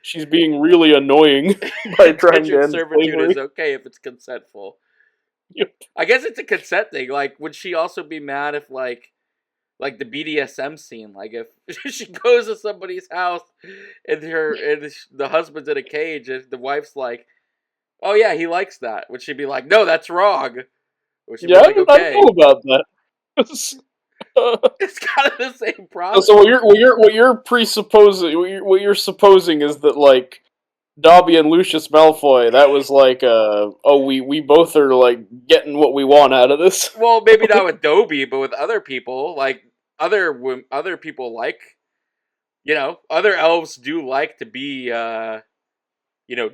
she's being really annoying by trying to Indentured end servitude slavery. is okay if it's consentful. Yep. I guess it's a consent thing. Like, would she also be mad if like the BDSM scene, like if she goes to somebody's house and the husband's in a cage and the wife's like, "Oh yeah, he likes that," would she be like, "No, that's wrong"? Would she be like, I don't "Okay"? know about that. It's kind of the same problem. So what you're presupposing, what you're supposing is that like Dobby and Lucius Malfoy, that was like, we both are like getting what we want out of this. Well, maybe not with Dobby, but with other people, like other people like, other elves do like to be,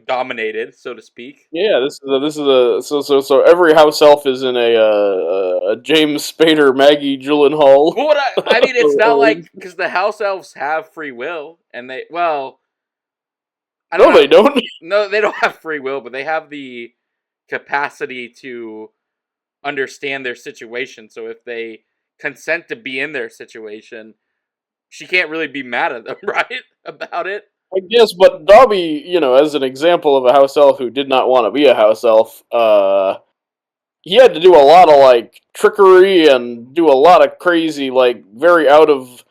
dominated, so to speak. Yeah, so every house elf is in a James Spader, Maggie Gyllenhaal. Well, I mean, it's not like because the house elves have free will, and they I don't No, know. they don't. No, they don't have free will, but they have the capacity to understand their situation. So if they consent to be in their situation, she can't really be mad at them, right? About it. I guess, but Dobby, as an example of a house elf who did not want to be a house elf, he had to do a lot of like trickery and do a lot of crazy, like very out of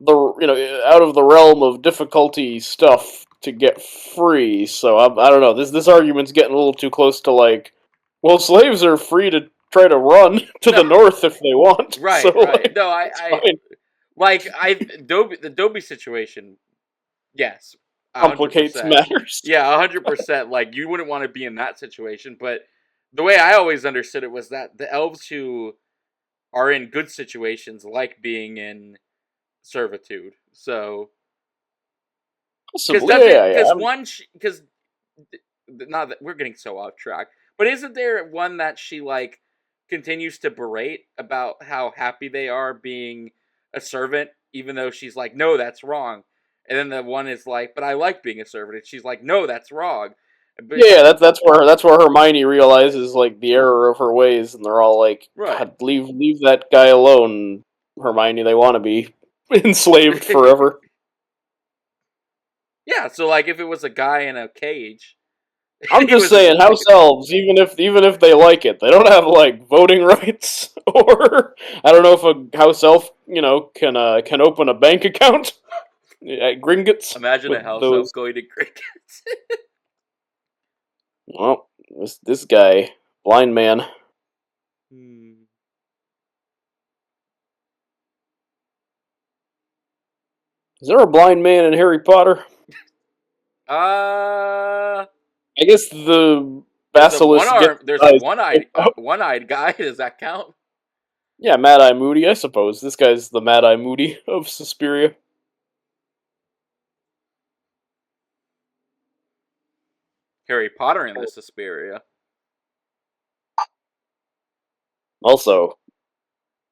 the realm of difficulty stuff to get free. So I don't know. This argument's getting a little too close to like, well, slaves are free to try to run to the north if they want. Right, so, right. Like, No, the Dobby situation. Yes, 100%. complicates matters. Yeah, 100%. Like you wouldn't want to be in that situation, but the way I always understood it was that the elves who are in good situations like being in servitude. So because not that we're getting so off track, but isn't there one that she like continues to berate about how happy they are being a servant, even though she's like, no, that's wrong. And then the one is like, but I like being a servant, and she's like, no, that's wrong. But Yeah, that's where Hermione realizes like the error of her ways, and they're all like, right. "God, leave that guy alone, Hermione. They want to be enslaved forever." Yeah, so like if it was a guy in a cage, I'm just saying, house elves, even if they like it, they don't have like voting rights, or I don't know if a house elf, can open a bank account at Gringotts. Imagine a house elf going to Gringotts. Well, this guy, blind man. Is there a blind man in Harry Potter? I guess the basilisk. There's a one-eyed guy. Does that count? Yeah, Mad Eye Moody, I suppose. This guy's the Mad Eye Moody of Suspiria. Harry Potter in the Suspiria. Also,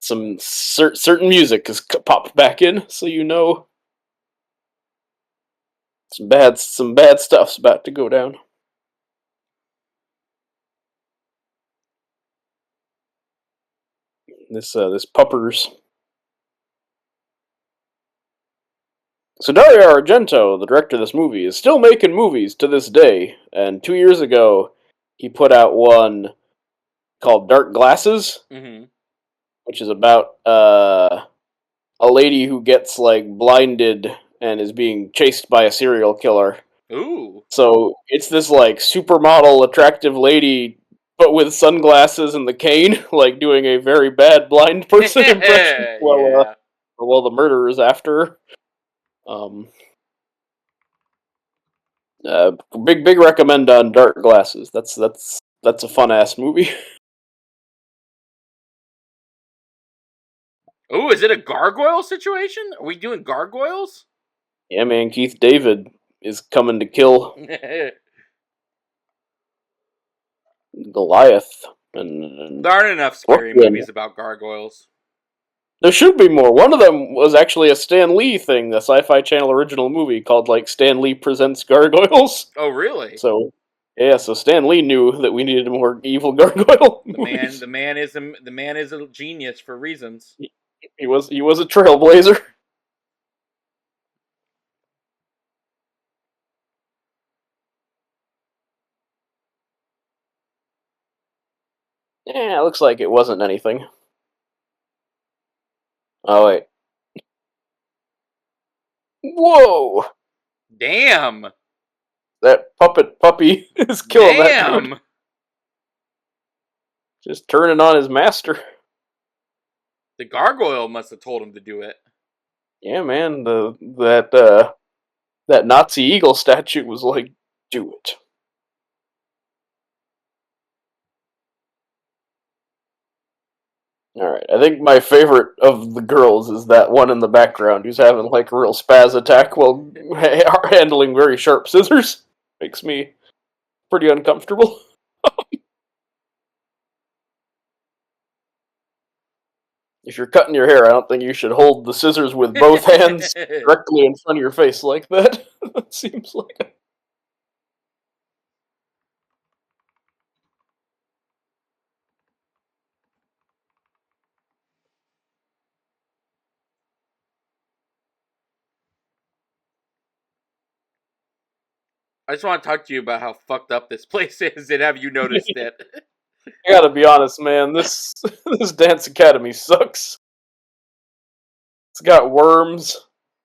some certain music has popped back in, so some bad stuff's about to go down. This puppers. So Dario Argento, the director of this movie, is still making movies to this day, and 2 years ago, he put out one called Dark Glasses, which is about a lady who gets like blinded and is being chased by a serial killer. Ooh. So it's this like supermodel attractive lady, but with sunglasses and the cane, like doing a very bad blind person impression while the murderer's after her. Big recommend on Dark Glasses. That's a fun ass movie. Oh, is it a gargoyle situation? Are we doing gargoyles? Yeah, man, Keith David is coming to kill Goliath. And There aren't enough scary Brooklyn. movies about gargoyles. There should be more. One of them was actually a Stan Lee thing, a Sci-Fi Channel original movie called like Stan Lee Presents Gargoyles. Oh, really? So yeah, so Stan Lee knew that we needed more evil gargoyle movies. The man is a genius for reasons. He was a trailblazer. Yeah, it looks like it wasn't anything. Oh wait. Whoa! Damn. That puppy is killing that dude. Damn. Just turning on his master. The gargoyle must have told him to do it. Yeah, man. That Nazi eagle statue was like, do it. Alright, I think my favorite of the girls is that one in the background who's having like a real spaz attack while handling very sharp scissors. Makes me pretty uncomfortable. If you're cutting your hair, I don't think you should hold the scissors with both hands directly in front of your face like that. That seems like I just want to talk to you about how fucked up this place is, and have you noticed it? I gotta be honest, man. This this dance academy sucks. It's got worms.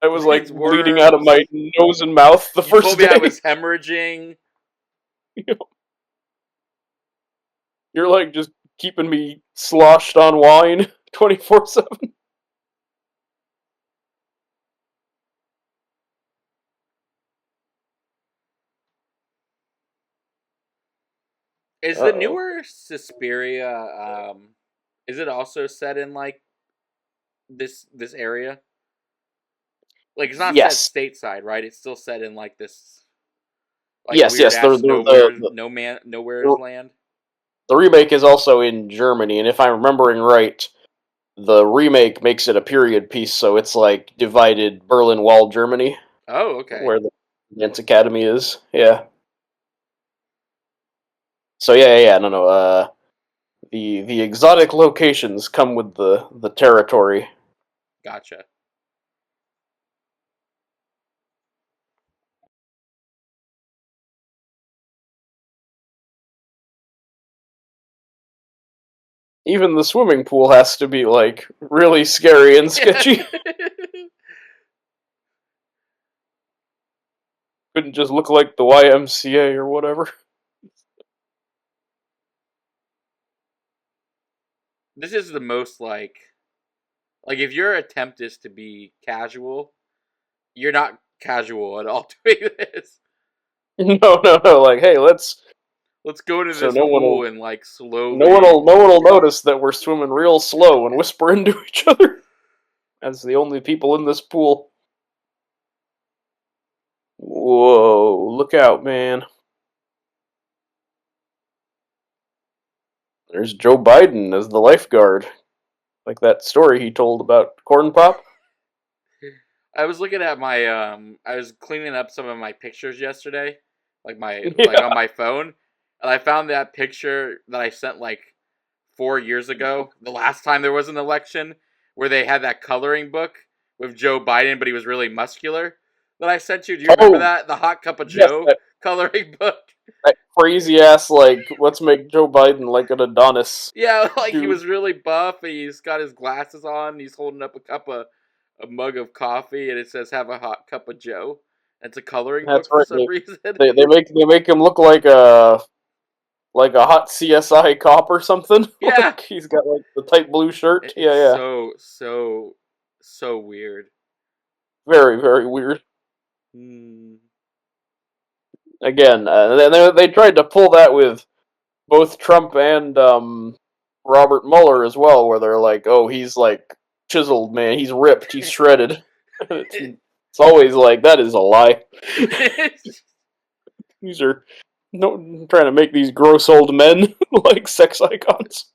I was like It's bleeding out of my nose and mouth the You first told me day. I was hemorrhaging. You're like just keeping me sloshed on wine 24/7. Is the newer Suspiria, is it also set in like this area? Like it's not Yes. set stateside, right? It's still set in like this Yes, weird ass nowhere's land. The remake is also in Germany, and if I'm remembering right, the remake makes it a period piece, so it's like divided Berlin Wall, Germany, Oh, okay. where the Dance Academy is. Yeah. So yeah. No. The exotic locations come with the territory. Gotcha. Even the swimming pool has to be like really scary and sketchy. Couldn't just look like the YMCA or whatever. This is the most like if your attempt is to be casual, you're not casual at all doing this. No. Like, hey, let's go to so this no one pool will- and like slowly. no one will notice that we're swimming real slow and whisper into each other as the only people in this pool. Whoa! Look out, man! There's Joe Biden as the lifeguard, like that story he told about Corn Pop. I was looking at my I was cleaning up some of my pictures yesterday, like Yeah. on my phone, and I found that picture that I sent like 4 years ago, the last time there was an election, where they had that coloring book with Joe Biden, but he was really muscular. That I sent you. Do you remember that? The Hot Cup of Yes, Joe that coloring book. crazy ass like let's make Joe Biden like an Adonis. Yeah, like he Dude. was really buff, and he's got his glasses on, and he's holding up a mug of coffee, and it says "Have a hot cup of Joe." And it's a coloring That's book for right. some reason. They make him look like a hot CSI cop or something. Yeah. Like he's got like the tight blue shirt. It's Yeah. so weird. Very, very weird. Mm. Again, they tried to pull that with both Trump and Robert Mueller as well, where they're like, "Oh, he's like chiseled, man. He's ripped. He's shredded." It's always like that is a lie. These are No, trying to make these gross old men like sex icons.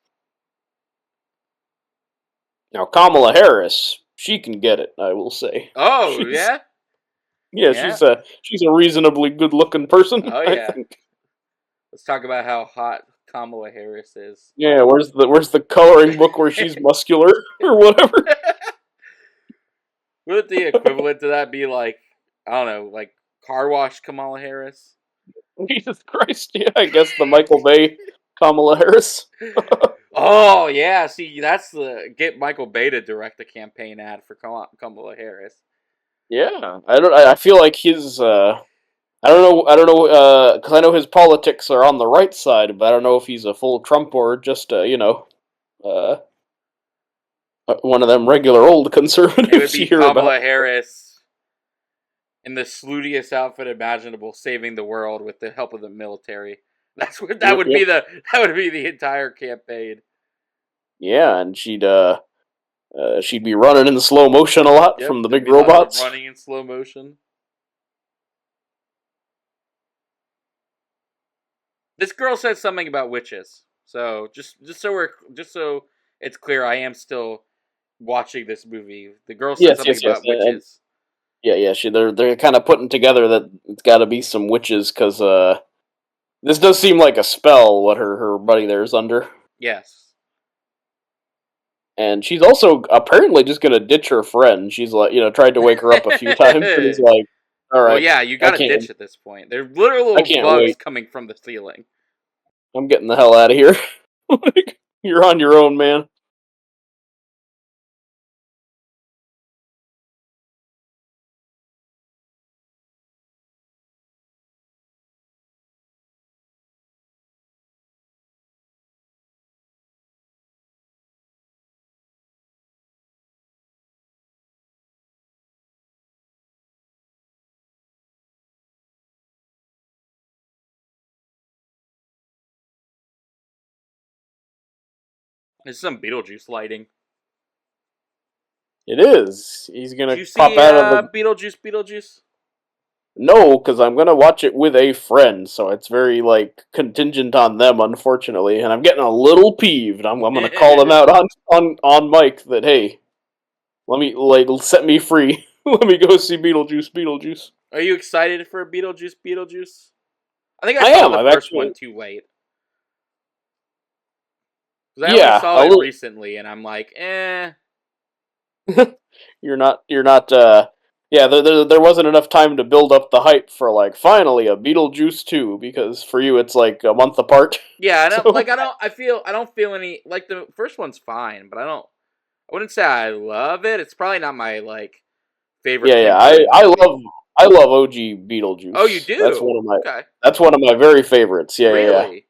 Now Kamala Harris, she can get it. I will say. Oh yeah, Yeah, yeah. she's a reasonably good looking person. Oh I yeah. think. Let's talk about how hot Kamala Harris is. Yeah, where's the coloring book where she's muscular or whatever? Would the equivalent to that be like, I don't know, like car wash Kamala Harris? Jesus Christ! Yeah, I guess the Michael Bay Kamala Harris. Oh yeah, see that's the get Michael Bay to direct a campaign ad for Kamala Harris. Yeah, I feel like his. I don't know. Because I know his politics are on the right side, but I don't know if he's a full Trump or just uh, one of them regular old It would conservatives be you hear about. Kamala Harris in the sluttiest outfit imaginable, saving the world with the help of the military. That's what that Yep, would yep. be the entire campaign. Yeah, and she'd be running in slow motion a lot Yep, from the there'd big be lots of robots. running in slow motion. This girl said something about witches. So just so it's clear, I am still watching this movie. The girl said something Yes. about witches. Yeah. They're kind of putting together that it's got to be some witches because this does seem like a spell what her buddy there is under, Yes. and she's also apparently just gonna ditch her friend. She's like, tried to wake her up a few times, and he's like, "All Well, right, yeah, you I gotta can't, ditch at this point. They're literal I can't bugs wait. coming from the ceiling. I'm getting the hell out of here. Like, you're on your own, man." There's some Beetlejuice lighting. It is. He's Did gonna you pop see out of the. Beetlejuice? No, because I'm gonna watch it with a friend, so it's very like contingent on them, unfortunately. And I'm getting a little peeved. I'm gonna call them out on mic that hey, let me set me free. Let me go see Beetlejuice. Are you excited for Beetlejuice? I think I I saw am. the I've first one actually. too late. Because I only Yeah, saw a it little. recently, and I'm like, eh. You're not. You're not. Yeah, there wasn't enough time to build up the hype for like finally a Beetlejuice 2 because for you it's like a month apart. Yeah, So I don't feel any, like, the first one's fine, but I wouldn't say I love it. It's probably not my, like, favorite yeah. Tim Burton movie. I love OG Oh, you Beetlejuice. do? Okay. That's one of my very favorites. Yeah. Really?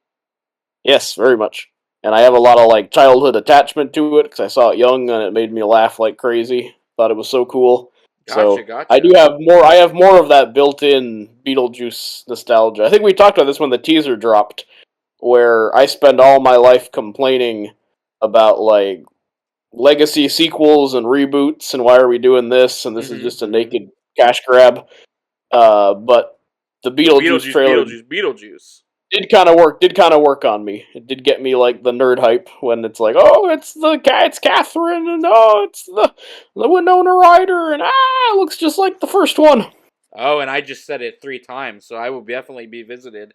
Yes, very much. And I have a lot of like childhood attachment to it because I saw it young and it made me laugh like crazy. Thought it was so cool. So I do Gotcha. have more. I have more of that built-in Beetlejuice nostalgia. I think we talked about this when the teaser dropped, where I spend all my life complaining about like legacy sequels and reboots and why are we doing this and this is just a Mm-hmm. naked cash grab. But the But Beetlejuice trailer Beetlejuice. did kind of work on me. It did get me like the nerd hype when it's like, oh, it's Catherine, and oh, it's the Winona Ryder, and it looks just like the first one. Oh, and I just said it 3 times, so I will definitely be visited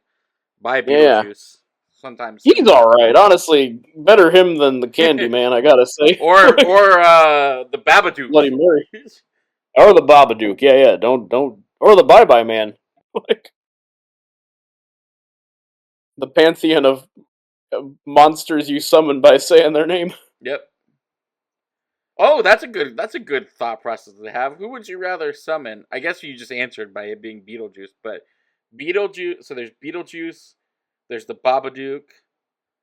by Yeah, Beetlejuice sometime he's soon. all right. Honestly, better him than the Candyman, I gotta say. or the Babadook. Bloody Mary or the Babadook. Yeah. Don't or the Bye Bye Man. Like the pantheon of monsters you summon by saying their name. Yep. Oh, that's a good thought process to have. Who would you rather summon? I guess you just answered by it being Beetlejuice, but Beetlejuice. So there's Beetlejuice, there's the Babadook,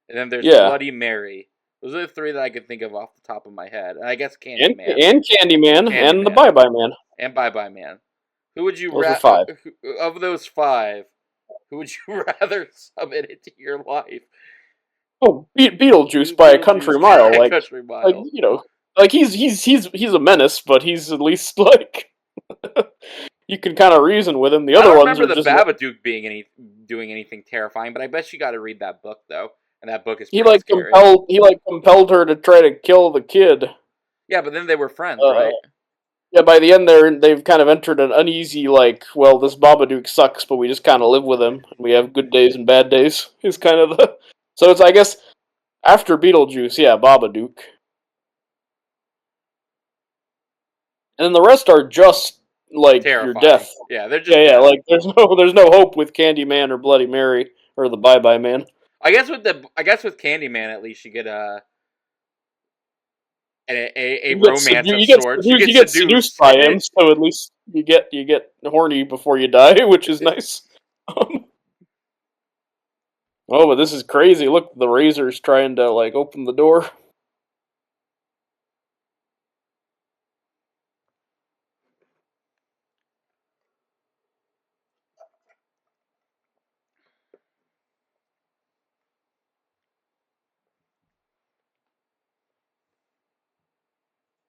and then there's Yeah, Bloody Mary. Those are the three that I could think of off the top of my head. And I guess Candyman, and Candyman and the Candyman, Bye Bye Man. and Bye Bye Man. Who would you Those are five. of those five? Who would you rather summon into your life? Oh, Beetlejuice by a country Beetlejuice mile. by a country Like mile. like he's a menace, but he's at least like you can kind of reason with him. The I other don't ones remember are the just Babadook doing anything terrifying. But I bet you got to read that book though, and that book is He pretty scary. compelled her to try to kill the kid. Yeah, but then they were friends, right? Yeah, by the end they've kind of entered an uneasy, like, well, this Babadook sucks, but we just kind of live with him. We have good days and bad days. Is kind of the... So it's, I guess, after Beetlejuice, yeah, Babadook. And then the rest are just, like, your Terrifying. death. Yeah, they're just Yeah, death. like, there's no hope with Candyman or Bloody Mary, or the Bye-Bye Man. I guess with Candyman, at least you get a romance of sorts. You You get get seduced seduced. by him, so at least you get horny before you die, which is nice. Oh, but this is crazy. Look, the Razor's trying to, like, open the door.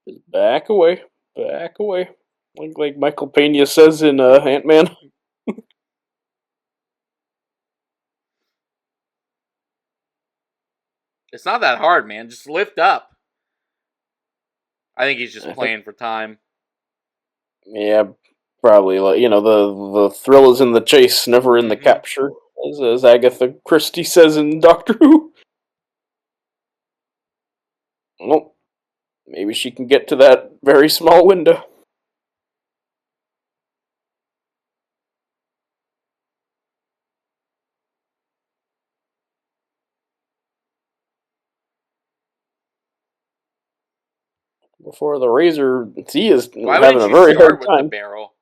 Just back away. Back away. Like Michael Pena says in Ant-Man. It's not that hard, man. Just lift up. I think he's just I playing for time. Yeah, probably. Like, the thrill is in the chase, never in the capture, as Agatha Christie says in Doctor Who. Well, maybe she can get to that very small window. Before the Razor, he is Why having wouldn't a you very hard start with the time. barrel?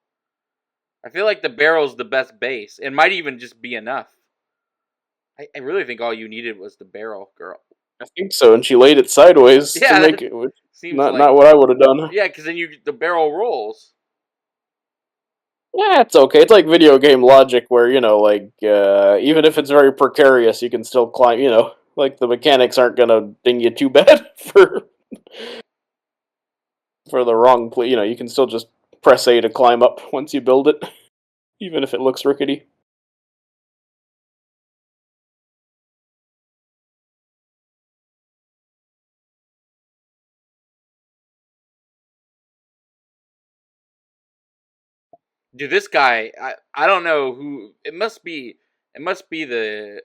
I feel like the barrel's the best base. It might even just be enough. I really think all you needed was the barrel, girl. I think so, and she laid it sideways to Yeah, make that it. Which, seems like not what I would have done. yeah, because then the barrel rolls. Yeah, it's okay. It's like video game logic where, even if it's very precarious, you can still climb, like the mechanics aren't gonna ding you too bad for the wrong play. You can still just press A to climb up once you build it, even if it looks rickety. Dude, this guy, I don't know who it must be. It must be the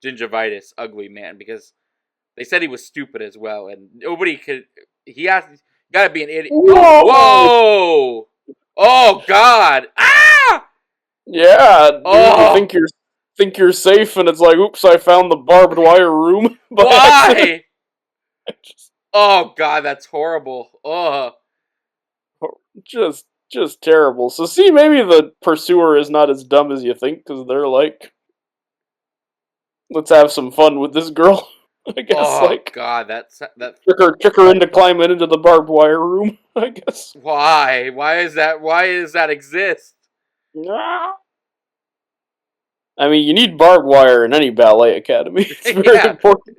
gingivitis ugly man because they said he was stupid as well, and nobody could. He has got to be an idiot. Whoa! Whoa! Oh God! Ah! Yeah, dude, you Oh! think you're safe, and it's like, oops, I found the barbed wire room by accident. Why? Oh God, that's horrible. Oh. Just terrible. So see, maybe the pursuer is not as dumb as you think, because they're like, let's have some fun with this girl. I guess, Oh like, God, that. trick her into climbing into the barbed wire room. I guess. Why? Why is that? Why does that exist? I mean, you need barbed wire in any ballet academy. It's very Yeah. important.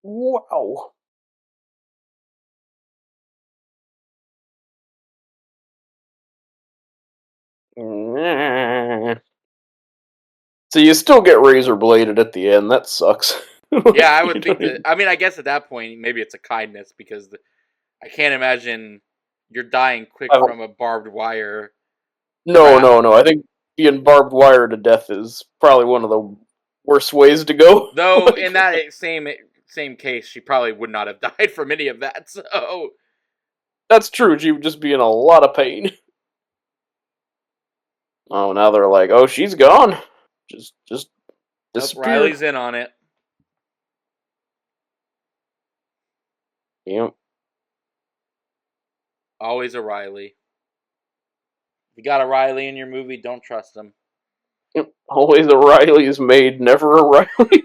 Wow. So you still get razor bladed at the end. That sucks. Yeah, I Like, would think that. I mean, I guess at that point, maybe it's a kindness because I can't imagine you're dying quick from a barbed wire trap. No. I think being barbed wire to death is probably one of the worst ways to go. Though Like, in that same case, she probably would not have died from any of that. So that's true. She would just be in a lot of pain. Oh, now they're like, oh, she's gone. Just nope, disappeared. Riley's in on it. Yep. Always a Riley. If you got a Riley in your movie, don't trust him. Yep. Always a Riley's maid, never a Riley.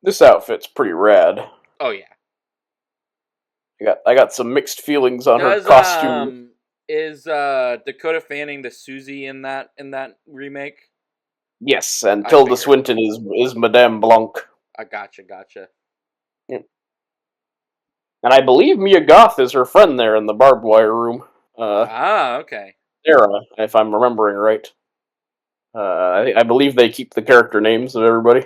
This outfit's pretty rad. Oh yeah. I got some mixed feelings on her Does costume. is Dakota Fanning the Susie in that remake? Yes, and I Tilda figured. Swinton is Madame Blanc. I gotcha. And I believe Mia Goth is her friend there in the barbed wire room. Okay. Sarah, if I'm remembering right. I believe they keep the character names of everybody.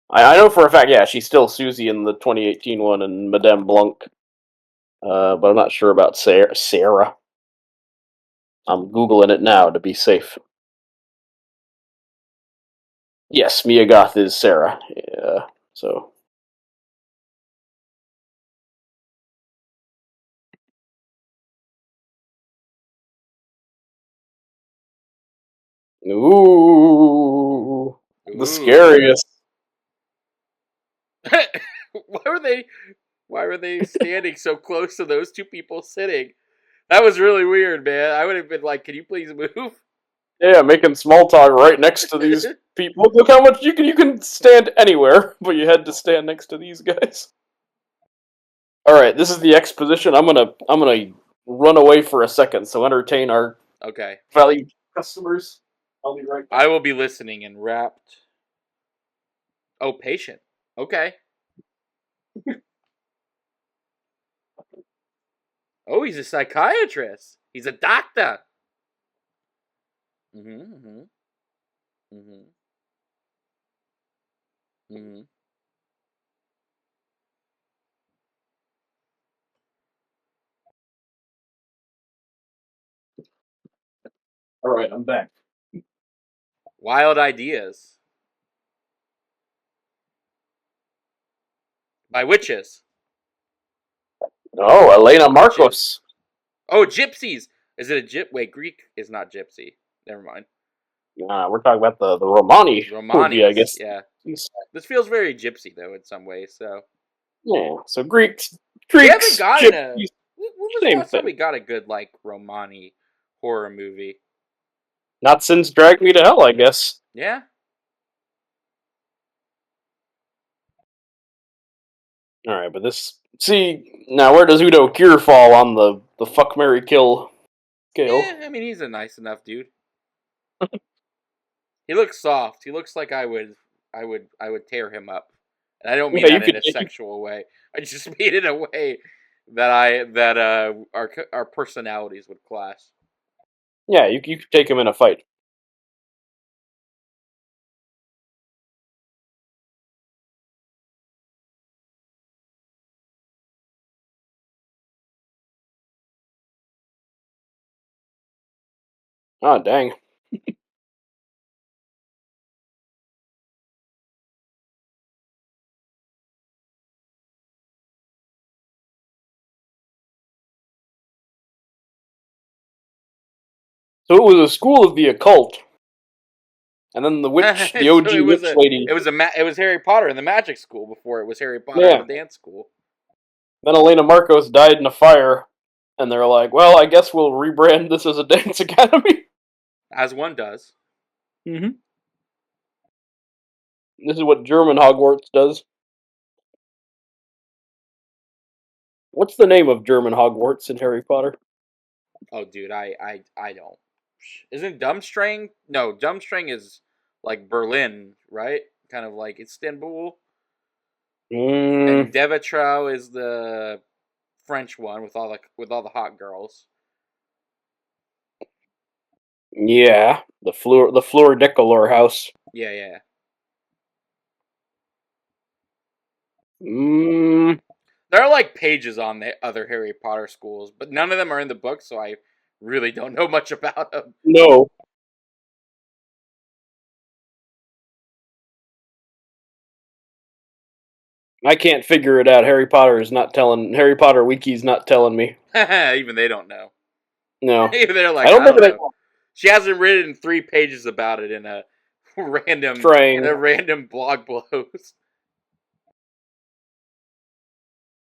I know for a fact, yeah, she's still Susie in the 2018 one and Madame Blanc. But I'm not sure about Sarah. I'm Googling it now to be safe. Yes, Mia Goth is Sarah. Yeah, so. Ooh. The Ooh. scariest. Why were they standing so close to those two people sitting? That was really weird, man. I would have been like, "Can you please move?" Yeah, making small talk right next to these people. Look how much you can stand anywhere, but you had to stand next to these guys. All right, this is the exposition. I'm gonna run away for a second, so entertain our Okay. valued customers. I'll be right back. I will be listening and wrapped. Oh, patient. Okay. Oh, he's a psychiatrist. He's a doctor. Mm-hmm. Mm-hmm. Mm-hmm. All right, I'm back. Wild ideas by witches. Oh, Elena Witches. Marcos. Oh, gypsies. Is it a Wait, Greek is not gypsy. Never mind. We're talking about the Romani movie, I Romanis. guess. Yeah. This feels very gypsy though in some ways. So Yeah. So Greeks, we haven't gotten a. gypsies, When was the same last time we thing. got a good like Romani horror movie? Not since Drag Me to Hell, I guess. Yeah. All right, but this. See now, where does Udo Kier fall on the fuck Mary kill scale? Yeah. I mean, he's a nice enough dude. He looks soft. He looks like I would tear him up. And I don't mean Yeah, that in a sexual way. I just mean in a way that our personalities would clash. yeah, you could take him in a fight. Oh dang. So it was a school of the occult, and then the witch, the So OG witch lady. it was Harry Potter in the magic school before it was Harry Potter in Yeah. the dance school. Then Elena Marcos died in a fire, and they're like, "Well, I guess we'll rebrand this as a dance academy." As one does. Mm-hmm. This is what German Hogwarts does. What's the name of German Hogwarts in Harry Potter? Oh dude, I don't. Isn't Dumbstring? No, Dumbstring is like Berlin, right? Kind of like Istanbul. And Mm, Devatrau is the French one with all the hot girls. yeah, the Fleur Decolor house. Yeah. Mm, There are like pages on the other Harry Potter schools, but none of them are in the book, so I really don't know much about them. no, I can't figure it out. Harry Potter Wiki's not telling me. Even they don't know. No, Even they're I like, don't I think don't it. know. She hasn't written 3 pages about it in a Strang. random blog post.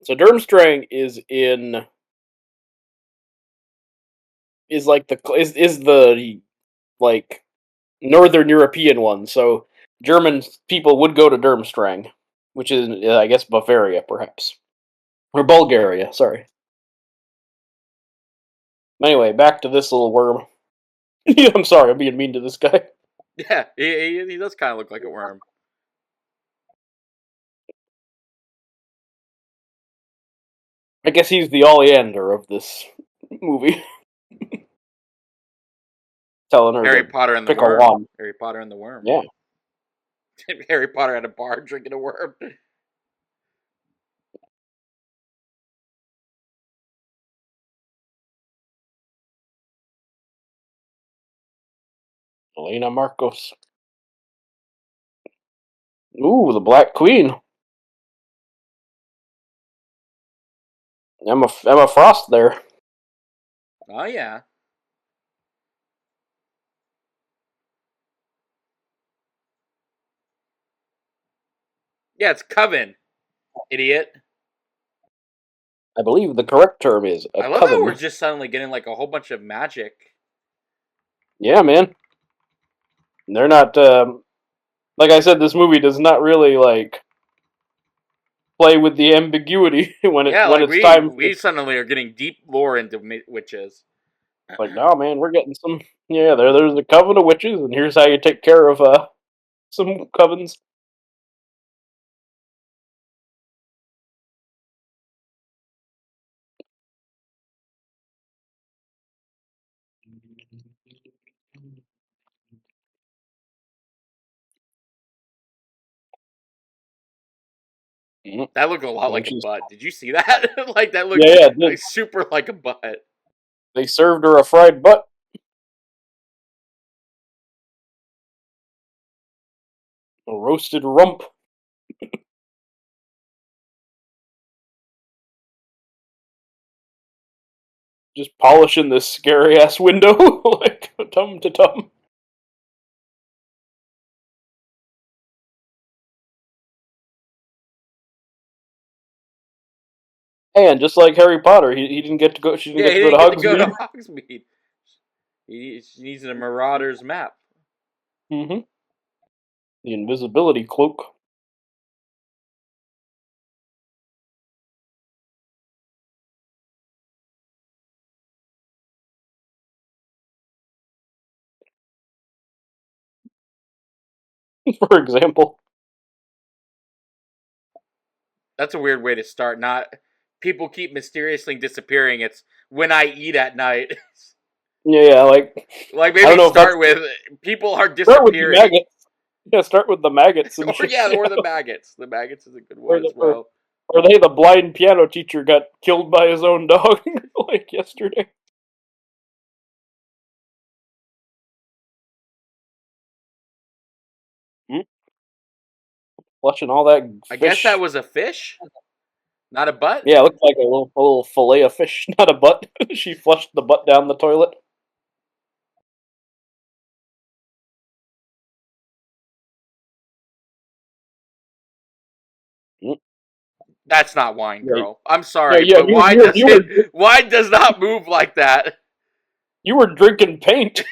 So Durmstrang is the like Northern European one. So German people would go to Durmstrang. which is, I guess, Bavaria, perhaps. Or Bulgaria, sorry. Anyway, back to this little worm. I'm sorry, I'm being mean to this guy. Yeah, he does kind of look like a worm. I guess he's the Oleander of this movie. Telling her Harry to Potter and the pick a worm. wand. Harry Potter and the worm. Yeah. Harry Potter at a bar drinking a worm. Elena Marcos. Ooh, the Black Queen. Emma Frost there. Oh yeah. Yeah, it's coven, idiot. I believe the correct term is a I love coven. how we're just suddenly getting like a whole bunch of magic. Yeah, man. They're not. Like I said, this movie does not really like play with the ambiguity when Yeah, like it's time. we suddenly are getting deep lore into witches. Like, no, man, we're getting some. Yeah, there's a coven of witches, and here's how you take care of some covens. That looked a lot And like a she's butt. Did you see that? Like that looked yeah, it like did. super like a butt. They served her a fried butt. A roasted rump. Just polishing this scary ass window like tum to tum. And just like Harry Potter, he didn't get to go. She didn't Yeah, get he to go to didn't get to go to Hogsmeade. Hogsmeade. She needs a Marauder's map. Mm-hmm. The invisibility cloak. For example. That's a weird way to start. Not people keep mysteriously disappearing. It's when I eat at night. Yeah, like Like I don't maybe know if that's start with people are start with the disappearing. maggots. Yeah, start with the maggots and Or shit. yeah, Yeah. or the maggots. The maggots is a good Or one the as well. or they the blind piano teacher got killed by his own dog like yesterday. Hmm? Flushing all that I guess that fish. was a fish, not a butt. Yeah, it looked like a little fillet of fish, not a butt. She flushed the butt down the toilet. Mm. That's not wine, Yeah, girl. I'm yeah, sorry, yeah. but wine You doesn't. were Wine does not move like that. you were drinking paint.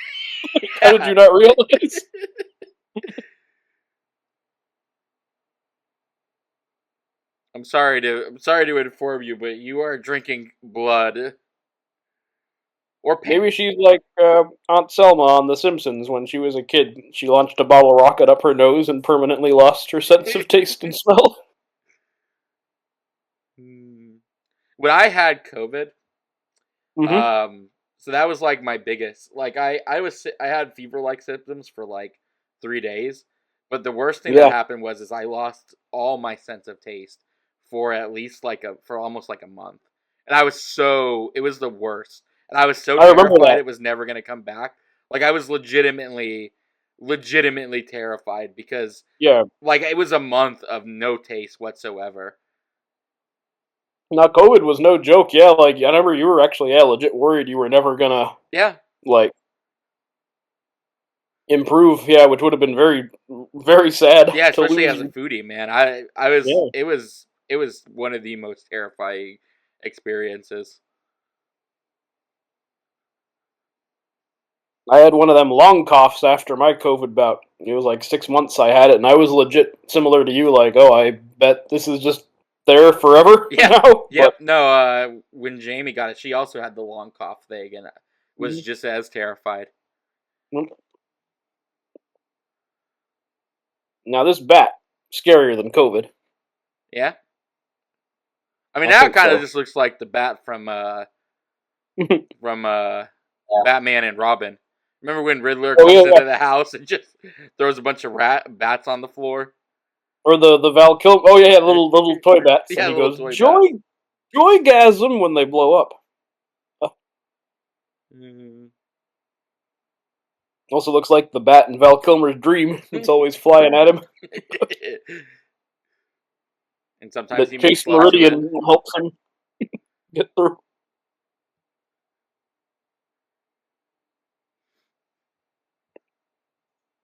How did Yeah. you not realize? I'm sorry to inform you, but you are drinking blood or paint. Maybe she's like Aunt Selma on The Simpsons when she was a kid. She launched a bottle rocket up her nose and permanently lost her sense of taste and smell. When I had COVID, Mm-hmm. so that was like my biggest. Like I had fever like symptoms for like 3 days, but the worst thing that Yeah, happened is I lost all my sense of taste for at least for almost like a month, and it was the worst, and I was so I remember terrified that. it was never gonna come back. Like I was legitimately terrified because Yeah. like it was a month of no taste whatsoever. Now COVID was no joke. Yeah, like I remember you were actually legit worried you were never gonna Yeah, like improve. Yeah, which would have been very very sad yeah, to especially lose as a your. foodie, man. I was Yeah. it was one of the most terrifying experiences. I had one of them long coughs after my COVID bout. It was like 6 months I had it, and I was legit similar to you, like, oh, I bet this is just there forever Yeah. now. Yep. No. When Jamie got it, she also had the long cough thing, and was just as terrified. Now this bat, scarier than COVID. Yeah. I mean, I now it think kind of so. just looks like the bat from Batman and Robin. Remember when Riddler Oh, comes yeah. into the house and just throws a bunch of bats on the floor? Or the Val Kilmer. Oh yeah, little toy bats, Yeah, and he little goes toy bats. joygasm when they blow up. Also looks like the bat in Val Kilmer's dream. It's always flying at him. And sometimes That he makes Chase love to it. Meridian helps him get through.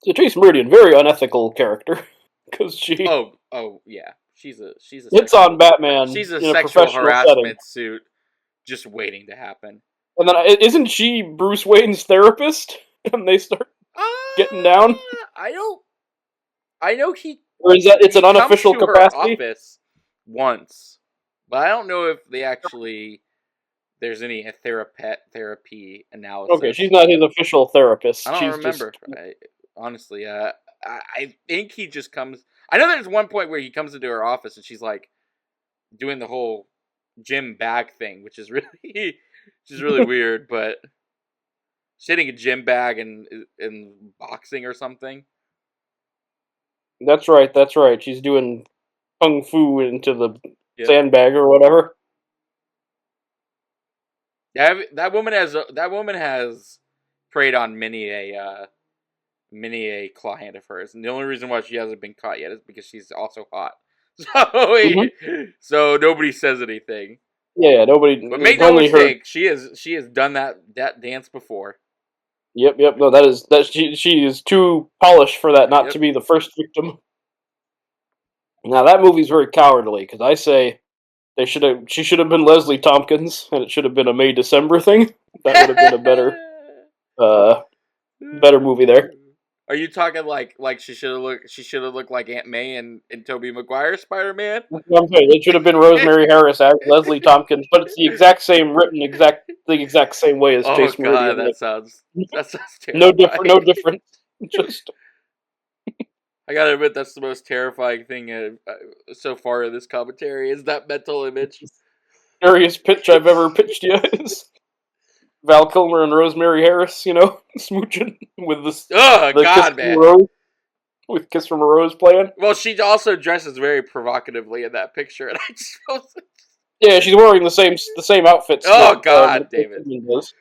So Chase Meridian, very unethical character, because she Oh yeah, she's a hits sexual, on Batman she's a in a sexual professional setting. harassment suit just waiting to happen. And then isn't she Bruce Wayne's therapist? And they start getting down. I know he. Or is that it's He an comes unofficial to her capacity? office once, but I don't know if they actually there's any therapy analysis. Okay, she's not his official therapist. I don't She's remember. just Honestly, I think he just comes. I know there's one point where he comes into her office and she's like doing the whole gym bag thing, which is really weird. But she's hitting a gym bag in boxing or something. That's right. That's right. She's doing kung fu into the Yep. sandbag or whatever. Yeah, that woman has preyed on many a client of hers, and the only reason why she hasn't been caught yet is because she's also hot. So nobody says anything. Yeah, nobody. But make It's no only her. mistake, she has done that dance before. Yep. No, she is too polished for that not Yep. to be the first victim. Now that movie's very cowardly because I say she should have been Leslie Tompkins and it should have been a May December thing. That would have been a better movie there. Are you talking like she should have looked like Aunt May and Tobey Maguire Spider-Man? I'm saying it should have been Rosemary Harris as Leslie Tompkins, but it's the exact same the exact same way as Oh Chase god, Meridian. that sounds terrifying. No difference. Just I gotta admit, that's the most terrifying thing so far in this commentary is that mental image. scariest pitch I've ever pitched you is Val Kilmer and Rosemary Harris, smooching with Oh the god, Kiss from man. a Rose, with Kiss from a Rose playing. Well, she also dresses very provocatively in that picture, and I just Yeah, she's wearing the same outfits. Oh that, god, Nicole David. Kidman does.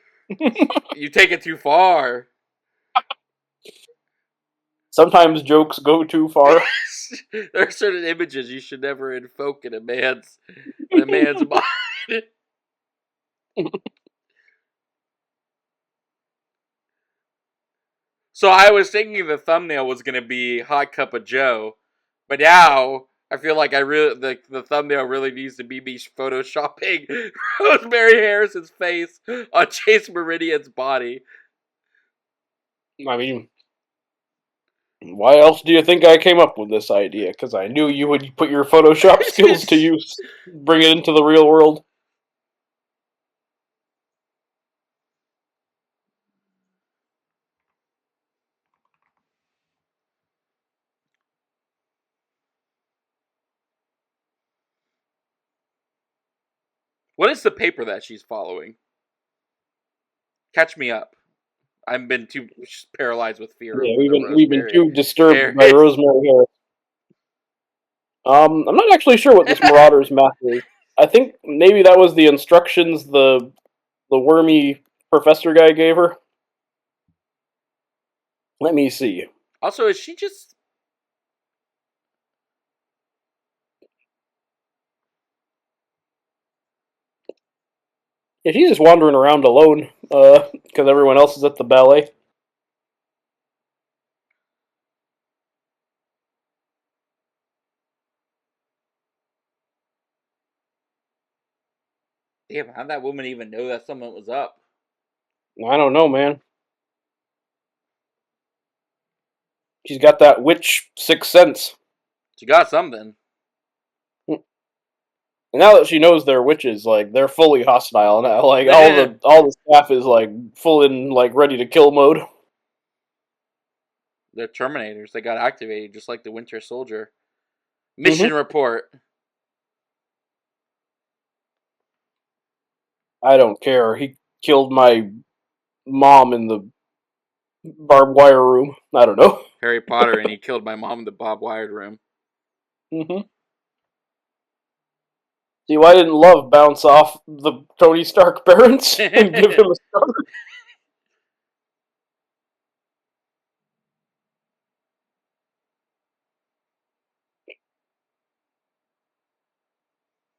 You take it too far. Sometimes jokes go too far. There are certain images you should never invoke in a man's mind. So I was thinking the thumbnail was gonna be Hot Cup of Joe, but now I feel like the thumbnail really needs to be me photoshopping Rosemary Harris's face on Chase Meridian's body. I mean, why else do you think I came up with this idea? Because I knew you would put your Photoshop skills to use, bring it into the real world. What is the paper that she's following? Catch me up. I've been too paralyzed with fear. Yeah, Over we've been too disturbed by Rosemary Harris. I'm not actually sure what this Marauder's map is. I think maybe that was the instructions the wormy professor guy gave her. Let me see. Also, is she just... Yeah, she's just wandering around alone, because everyone else is at the ballet. Damn, how'd that woman even know that someone was up? I don't know, man. She's got that witch sixth sense. She got something. And now that she knows they're witches, like they're fully hostile now. Like all the staff is like full in like ready to kill mode. They're Terminators. They got activated just like the Winter Soldier. Mission report. I don't care. He killed my mom in the barbed wire room. I don't know. Harry Potter, and he killed my mom in the Bob Wired room. See, why didn't Love bounce off the Tony Stark parents and give him a star?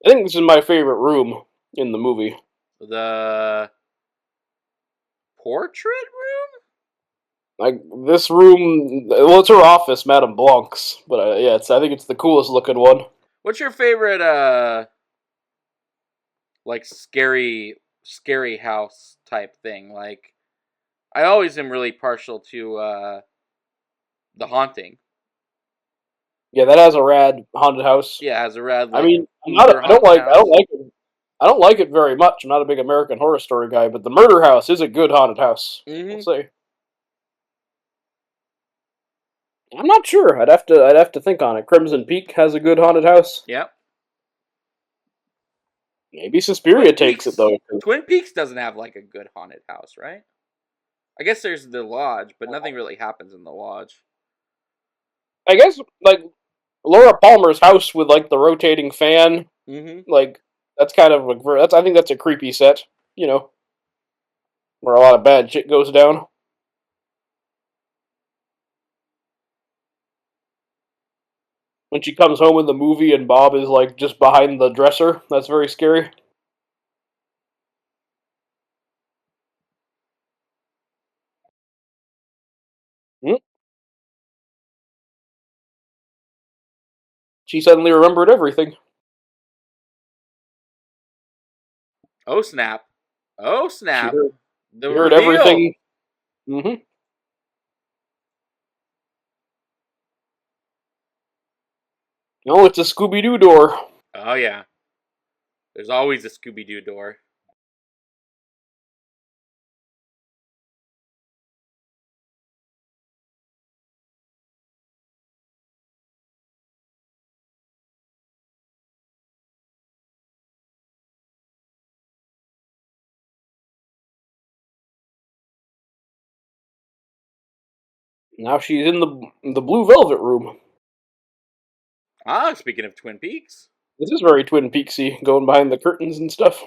I think this is my favorite room in the movie. The portrait room? Like this room, well, it's her office, Madame Blanc's, but yeah, I think it's the coolest looking one. What's your favorite, like scary house type thing? Like, I always am really partial to The Haunting. Yeah, that has a rad haunted house. Yeah, it has a rad. I Like, mean, Uber I don't haunted like, house. I don't like it very much. I'm not a big American Horror Story guy, but the Murder House is a good haunted house. I'll say. I'm not sure. I'd have to think on it. Crimson Peak has a good haunted house. Yep. Maybe Suspiria takes it though. Twin Peaks doesn't have like a good haunted house, right? I guess there's the lodge, but nothing really happens in the lodge. I guess like Laura Palmer's house with like the rotating fan, like that's kind of I think that's a creepy set, you know, where a lot of bad shit goes down. When she comes home in the movie and Bob is like just behind the dresser, that's very scary. She suddenly remembered everything. Oh snap! Oh snap! The She heard reveal. everything. Oh, it's a Scooby Doo door. Oh yeah. There's always a Scooby Doo door. Now she's in the blue velvet room. Ah, speaking of Twin Peaks. This is very Twin Peaksy, going behind the curtains and stuff.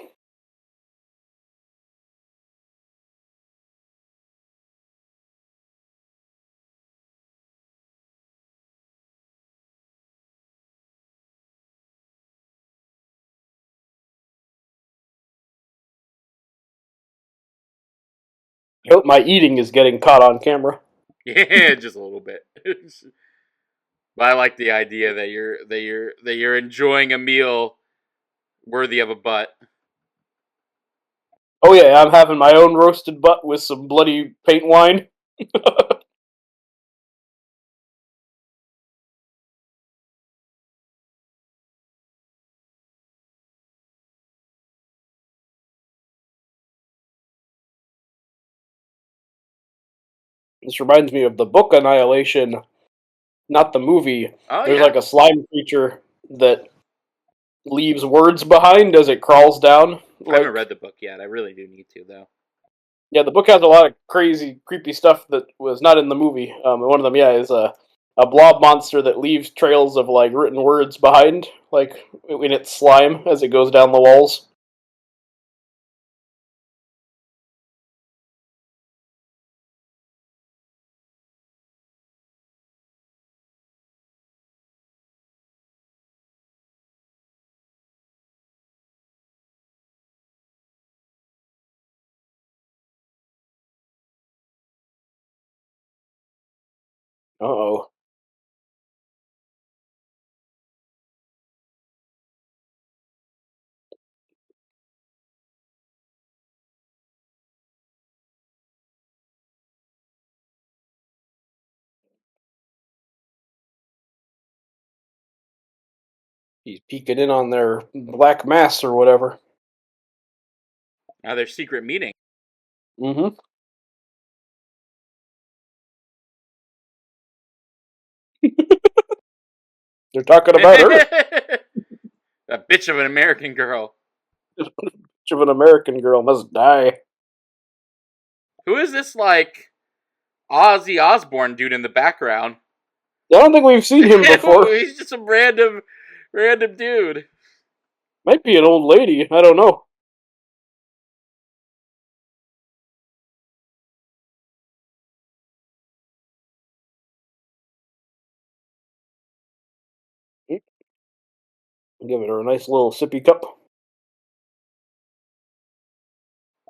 I hope my eating is getting caught on camera. Yeah, just a little bit. But I like the idea that you're enjoying a meal worthy of a butt. Oh yeah, I'm having my own roasted butt with some bloody paint wine. This reminds me of the book Annihilation, not the movie. Oh There's yeah. like a slime creature that leaves words behind as it crawls down. I haven't read the book yet. I really do need to though. Yeah, the book has a lot of crazy, creepy stuff that was not in the movie. One of them, yeah, is a blob monster that leaves trails of like written words behind, like in its slime as it goes down the walls. Uh-oh. He's peeking in on their black mass or whatever. Now their secret meeting. Mm-hmm. They're talking about her. That bitch of an American girl. Of an American girl must die. Who is this, like, Ozzy Osbourne dude in the background? I don't think we've seen him before. He's just some random dude. Might be an old lady. I don't know. Giving her a nice little sippy cup.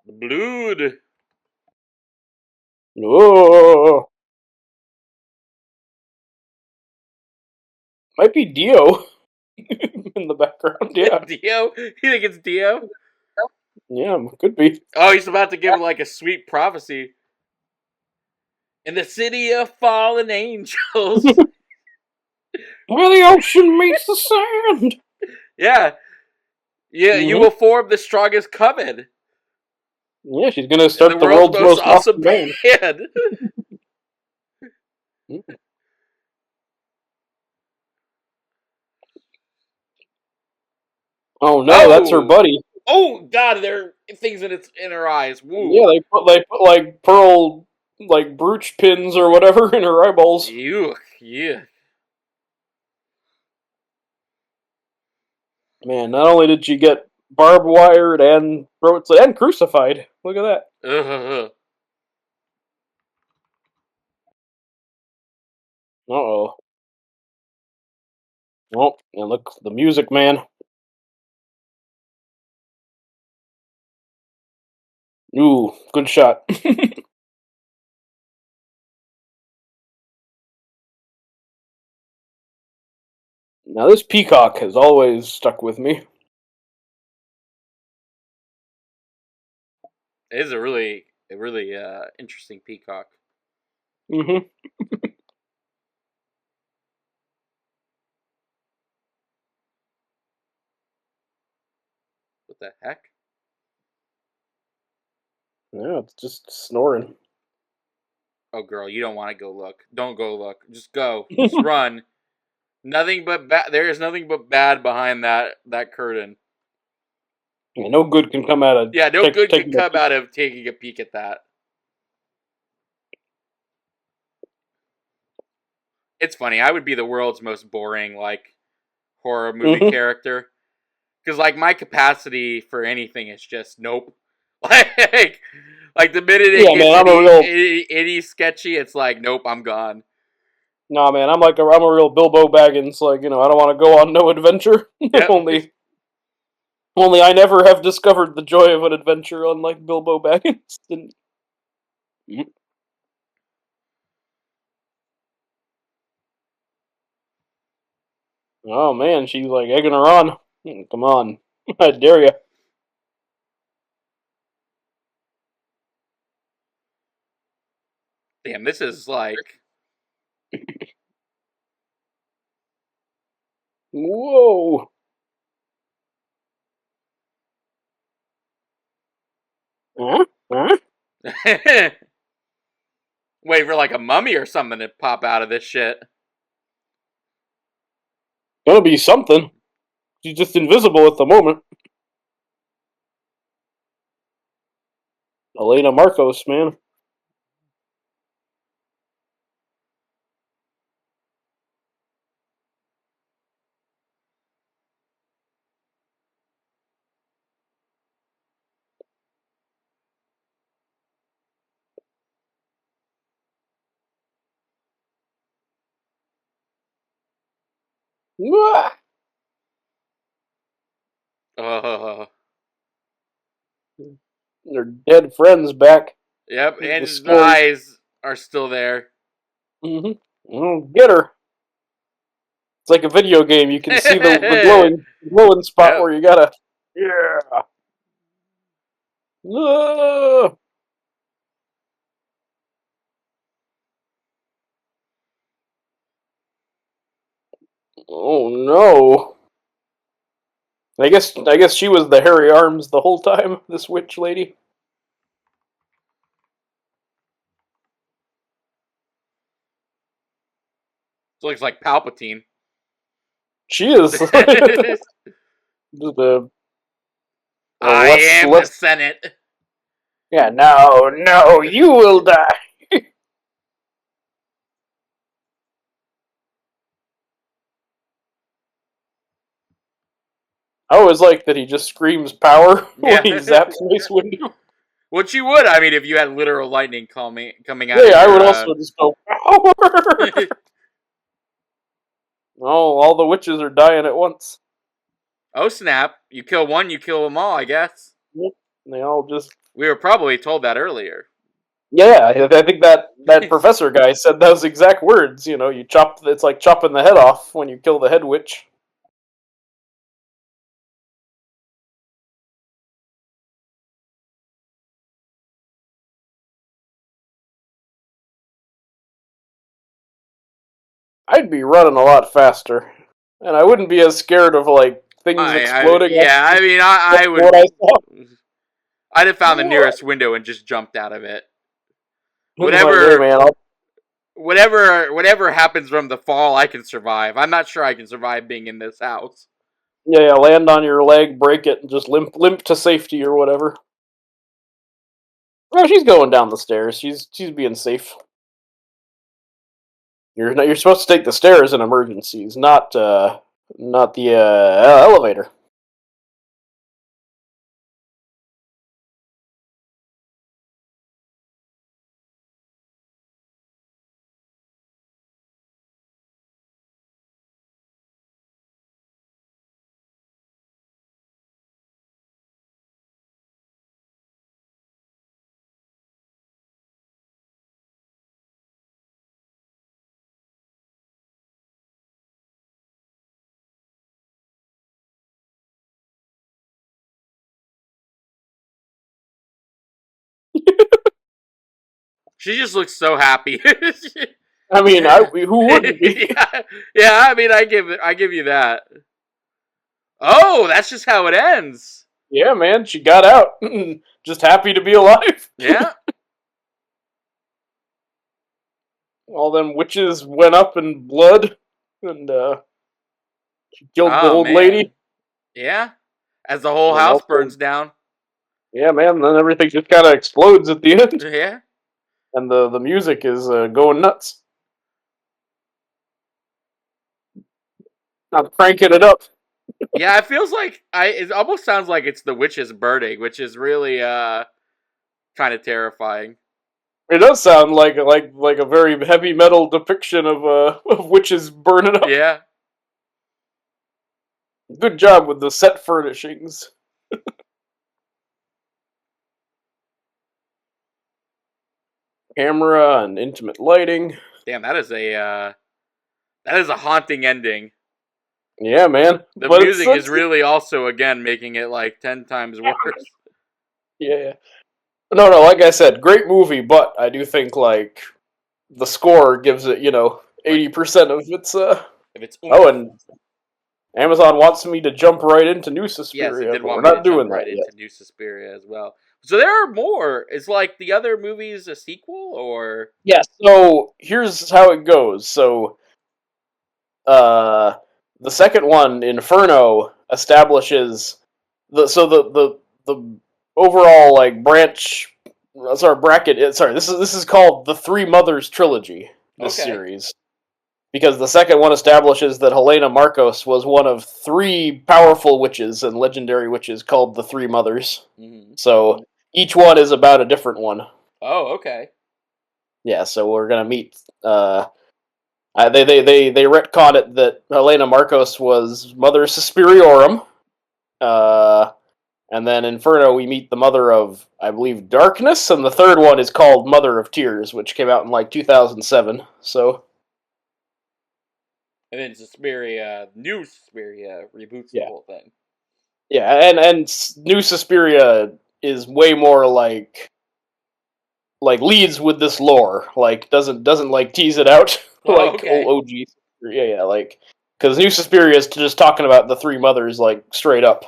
Blood. Oh, might be Dio in the background. Yeah, Dio? You think it's Dio? yeah, could be. Oh, he's about to give like a sweet prophecy. In the city of fallen angels. Where the ocean meets the sand. Yeah. Yeah, you will form the strongest coven. Yeah, she's gonna start And the world's most awesome band. Oh no, that's her buddy. Oh God, there are things in her eyes. Woo. Yeah, they put like pearl like brooch pins or whatever in her eyeballs. Yuck, yeah. Man, not only did she get barbed wired and throat slit and crucified. Look at that. Uh-oh. Oh, and look, the music man. Ooh, good shot. Now this peacock has always stuck with me. It is a really interesting peacock. Mm-hmm. What the heck? Yeah, it's just snoring. Oh, girl, you don't want to go look. Don't go look. Just go. Just run. Nothing but there is nothing but bad behind that curtain. Yeah, no good can come out of. Yeah, no good can come out of taking a peek at that. It's funny. I would be the world's most boring like horror movie character because like my capacity for anything is just nope. Like the minute it gets any sketchy, it's like nope, I'm gone. Nah, man, I'm a real Bilbo Baggins. Like, I don't want to go on no adventure. Yep. Only I never have discovered the joy of an adventure, unlike Bilbo Baggins. Oh man, she's like egging her on. Come on, I dare you. Damn, this is like. Whoa. Huh? Wait for like a mummy or something to pop out of this shit. Gonna be something. She's just invisible at the moment. Elena Marcos, man. Their dead friends back. Yep, and his eyes are still there. Get her. It's like a video game. You can see the glowing spot where you gotta. Yeah. Oh no. I guess she was the hairy arms the whole time. This witch lady. It looks like Palpatine. She is. I am the Senate. Yeah, no, you will die. I always like that he just screams power when he zaps Mace Windu. Which you would, I mean, if you had literal lightning coming out of Yeah, I your, would also just go power. Oh, all the witches are dying at once. Oh snap! You kill one, you kill them all. I guess. Yep. They all just. We were probably told that earlier. Yeah, I think that professor guy said those exact words. You know, you chop. It's like chopping the head off when you kill the head witch. I'd be running a lot faster, and I wouldn't be as scared of like things exploding. I mean, I would. What I saw. I'd have found the nearest window and just jumped out of it. Whatever, like, hey, man, whatever happens from the fall, I can survive. I'm not sure I can survive being in this house. Yeah, land on your leg, break it, and just limp to safety or whatever. Oh, she's going down the stairs. She's being safe. You're supposed to take the stairs in emergencies, not the elevator. She just looks so happy. I mean, who wouldn't be? Yeah. I mean, I give you that. Oh, that's just how it ends. Yeah, man, she got out. Just happy to be alive. Yeah. All them witches went up in blood, and she killed the old lady. Yeah. As the whole house burns down. Yeah, man, then everything just kind of explodes at the end. Yeah. And the music is going nuts. I'm cranking it up. Yeah, it feels like it almost sounds like it's the witches burning, which is really kind of terrifying. It does sound like a very heavy metal depiction of witches burning up. Yeah. Good job with the set furnishings. Camera and intimate lighting. Damn, that is a haunting ending. Yeah, man. The music is really also again making it like 10 times worse. Yeah. No, like I said, great movie, but I do think like the score gives it, 80% of its If it's and Amazon wants me to jump right into New Suspiria. Yes, it did want me to jump right yet. into New Suspiria as well. So there are more. Is like the other movies a sequel or? Yeah. So here's how it goes. So, the second one, Inferno, establishes the overall like branch. Bracket. This is called the Three Mothers trilogy. This series. Because the second one establishes that Helena Marcos was one of three powerful witches and legendary witches called the Three Mothers. Mm-hmm. So each one is about a different one. Oh, okay. Yeah, so we're gonna meet. They retcon it that Helena Marcos was Mother Suspiriorum. And then Inferno, we meet the mother of, I believe, Darkness, and the third one is called Mother of Tears, which came out in like 2007. So. And then Suspiria, New Suspiria reboots the whole thing. Yeah, and New Suspiria is way more like leads with this lore, like doesn't like tease it out like OG. Yeah, like because New Suspiria is just talking about the Three Mothers like straight up.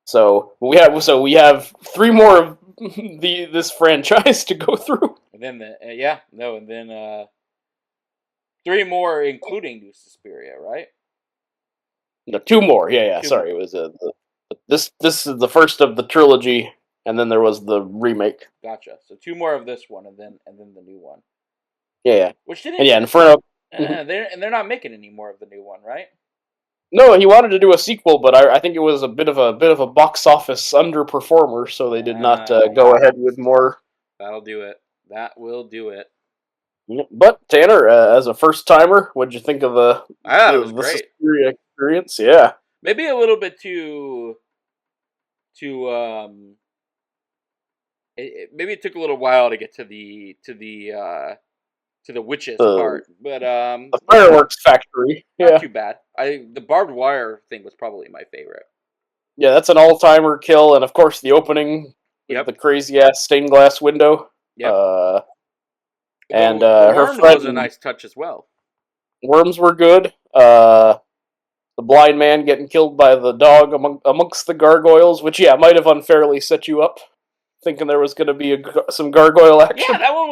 So we have 3 more of this franchise to go through. And then and then 3 more, including New Suspiria, right? No, 2 more. Yeah. 2 Sorry, more. it was this is the first of the trilogy, and then there was the remake. Gotcha. So 2 more of this one, and then the new one. Yeah. Which didn't. And yeah, Inferno. They're not making any more of the new one, right? No, he wanted to do a sequel, but I think it was a bit of a box office underperformer, so they did not go ahead with more. That'll do it. That will do it. But Tanner, as a first timer, what'd you think of I thought it was great. Suspiria experience? Yeah. Maybe a little bit too maybe it took a little while to get to the witches part, but the fireworks factory. Not too bad. The barbed wire thing was probably my favorite. Yeah, that's an all-timer kill, and of course the opening with the crazy ass stained glass window. Yep. And the her worms friend was a nice touch as well. Worms were good. The blind man getting killed by the dog amongst the gargoyles, which might have unfairly set you up, thinking there was going to be some gargoyle action. Yeah, that one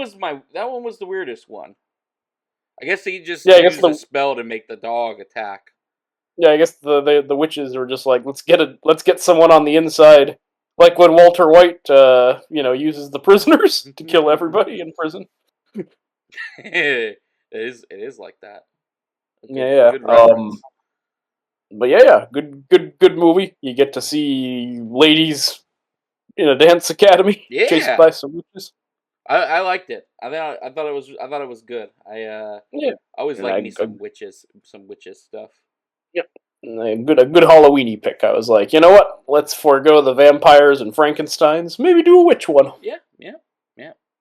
was the weirdest one. I guess he just used a spell to make the dog attack. Yeah, I guess the witches were just like, let's get someone on the inside, like when Walter White uses the prisoners to kill everybody in prison. It is like that. Good but good movie. You get to see ladies in a dance academy chased by some witches. I liked it. I thought it was good. I always like me some witches stuff. Yep. A good Halloweeny pick. I was like, you know what? Let's forego the vampires and Frankensteins. Maybe do a witch one. Yeah.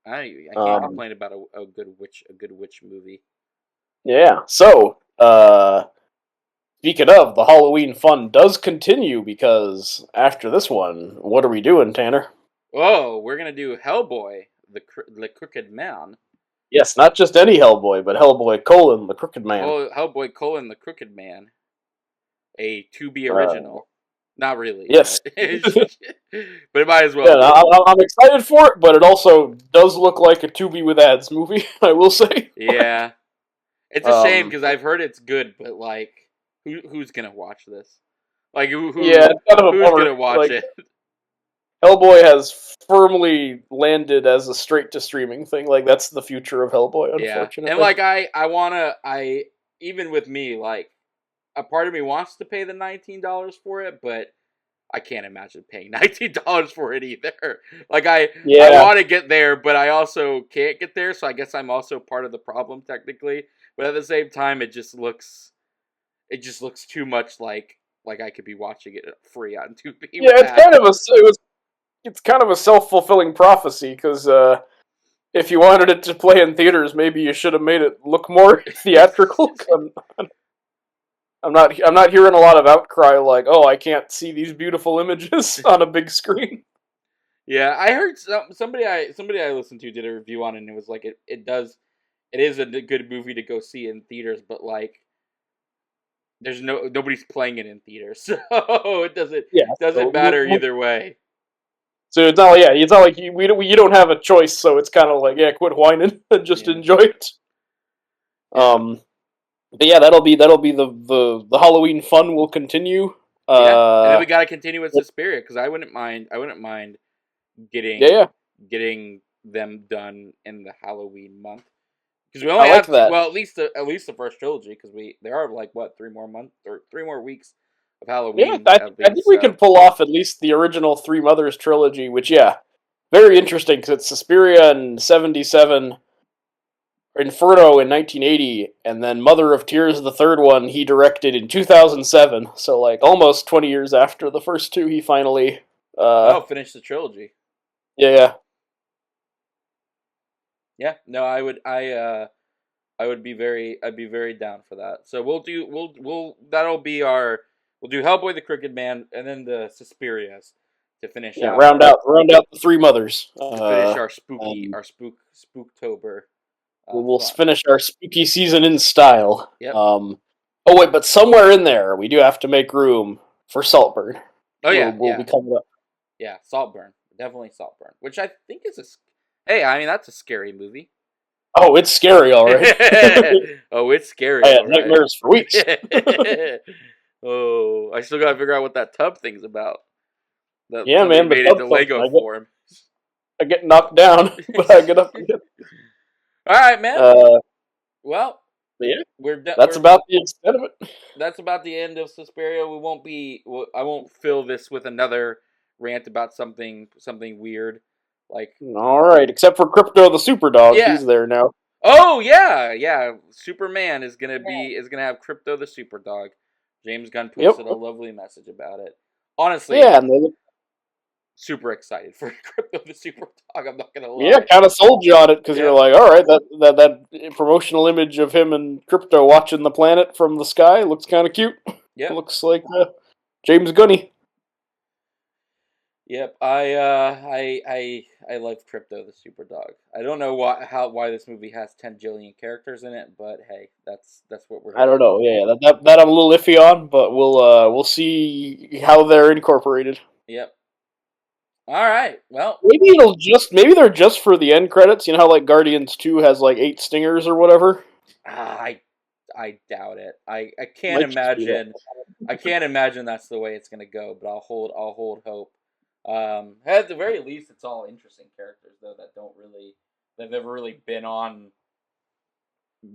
I can't complain about a good witch movie. Yeah. So, speaking of, the Halloween fun does continue, because after this one, what are we doing, Tanner? Oh, we're gonna do Hellboy, the Crooked Man. Yes, not just any Hellboy, but Hellboy : the Crooked Man. Oh, Hellboy : the Crooked Man. A to-be original. Not really. Yes. But it might as well. Yeah, I'm excited for it, but it also does look like a to-be with ads movie, I will say. Yeah. It's a shame, because I've heard it's good, but, like, who's going to watch this? Like, who's going to watch it? Hellboy has firmly landed as a straight-to-streaming thing. Like, that's the future of Hellboy, unfortunately. And, like, even with me, like, a part of me wants to pay the $19 for it, but I can't imagine paying $19 for it either. Like, I want to get there, but I also can't get there, so I guess I'm also part of the problem, technically. But at the same time, it just looks too much like I could be watching it free on Tubi. Yeah, it's kind of a self-fulfilling prophecy, because if you wanted it to play in theaters, maybe you should have made it look more theatrical. I'm not hearing a lot of outcry like, oh, I can't see these beautiful images on a big screen. Yeah, I heard somebody I listened to did a review on it, and it was like it is a good movie to go see in theaters, but like there's nobody's playing it in theaters, so it doesn't matter either way. So it's not like you don't have a choice, so it's kind of like, quit whining and just enjoy it. But yeah, that'll be the Halloween fun will continue. And then we gotta continue with Suspiria, because I wouldn't mind getting them done in the Halloween month, because we only have at least the first trilogy, because there are like 3 more weeks of Halloween. Yeah, I think we can pull off at least the original Three Mothers trilogy, which very interesting, because it's Suspiria in 1977. Inferno in 1980, and then Mother of Tears, the third one, he directed in 2007. So, like, almost 20 years after the first two, he finally finished the trilogy. Yeah. Yeah. No, I'd be very down for that. So we'll do Hellboy: The Crooked Man, and then the Suspirias to finish out. Round out the Three Mothers. To finish our Spooktober. We'll finish our spooky season in style. Yep. But somewhere in there, we do have to make room for Saltburn. Oh yeah, will be coming up. Yeah, Saltburn. Definitely Saltburn. Which I think is hey, I mean that's a scary movie. Oh, it's scary, all right. Oh, it's scary, I had all right. nightmares for weeks. Oh, I still gotta figure out what that tub thing's about. That Yeah, somebody man, the made tub into thing. Lego for him. I get knocked down, but I get up again. All right, man. Well, Yeah, we're done. that's about the extent of it. That's about the end of Suspiria. We won't be. I won't fill this with another rant about something weird. Like, All right, except for Crypto the Super Dog, yeah. he's there now. Oh yeah. Superman is gonna have Crypto the Super Dog. James Gunn posted a lovely message about it. Honestly, Yeah, super excited for Crypto the Super Dog. I'm not gonna lie. Yeah, kind of sold you on it because you're like, all right, that promotional image of him and Crypto watching the planet from the sky looks kind of cute. Yeah, looks like James Gunny. Yep, I love Crypto the Super Dog. I don't know why this movie has 10 jillion characters in it, but hey, that's what we're. I don't know. Yeah, that I'm a little iffy on, but we'll see how they're incorporated. Yep. All right. Well, maybe they're just for the end credits. You know how like Guardians 2 has like 8 stingers or whatever. I doubt it. I can't imagine. I can't imagine that's the way it's gonna go. But I'll hold hope. At the very least, it's all interesting characters though that never really been on.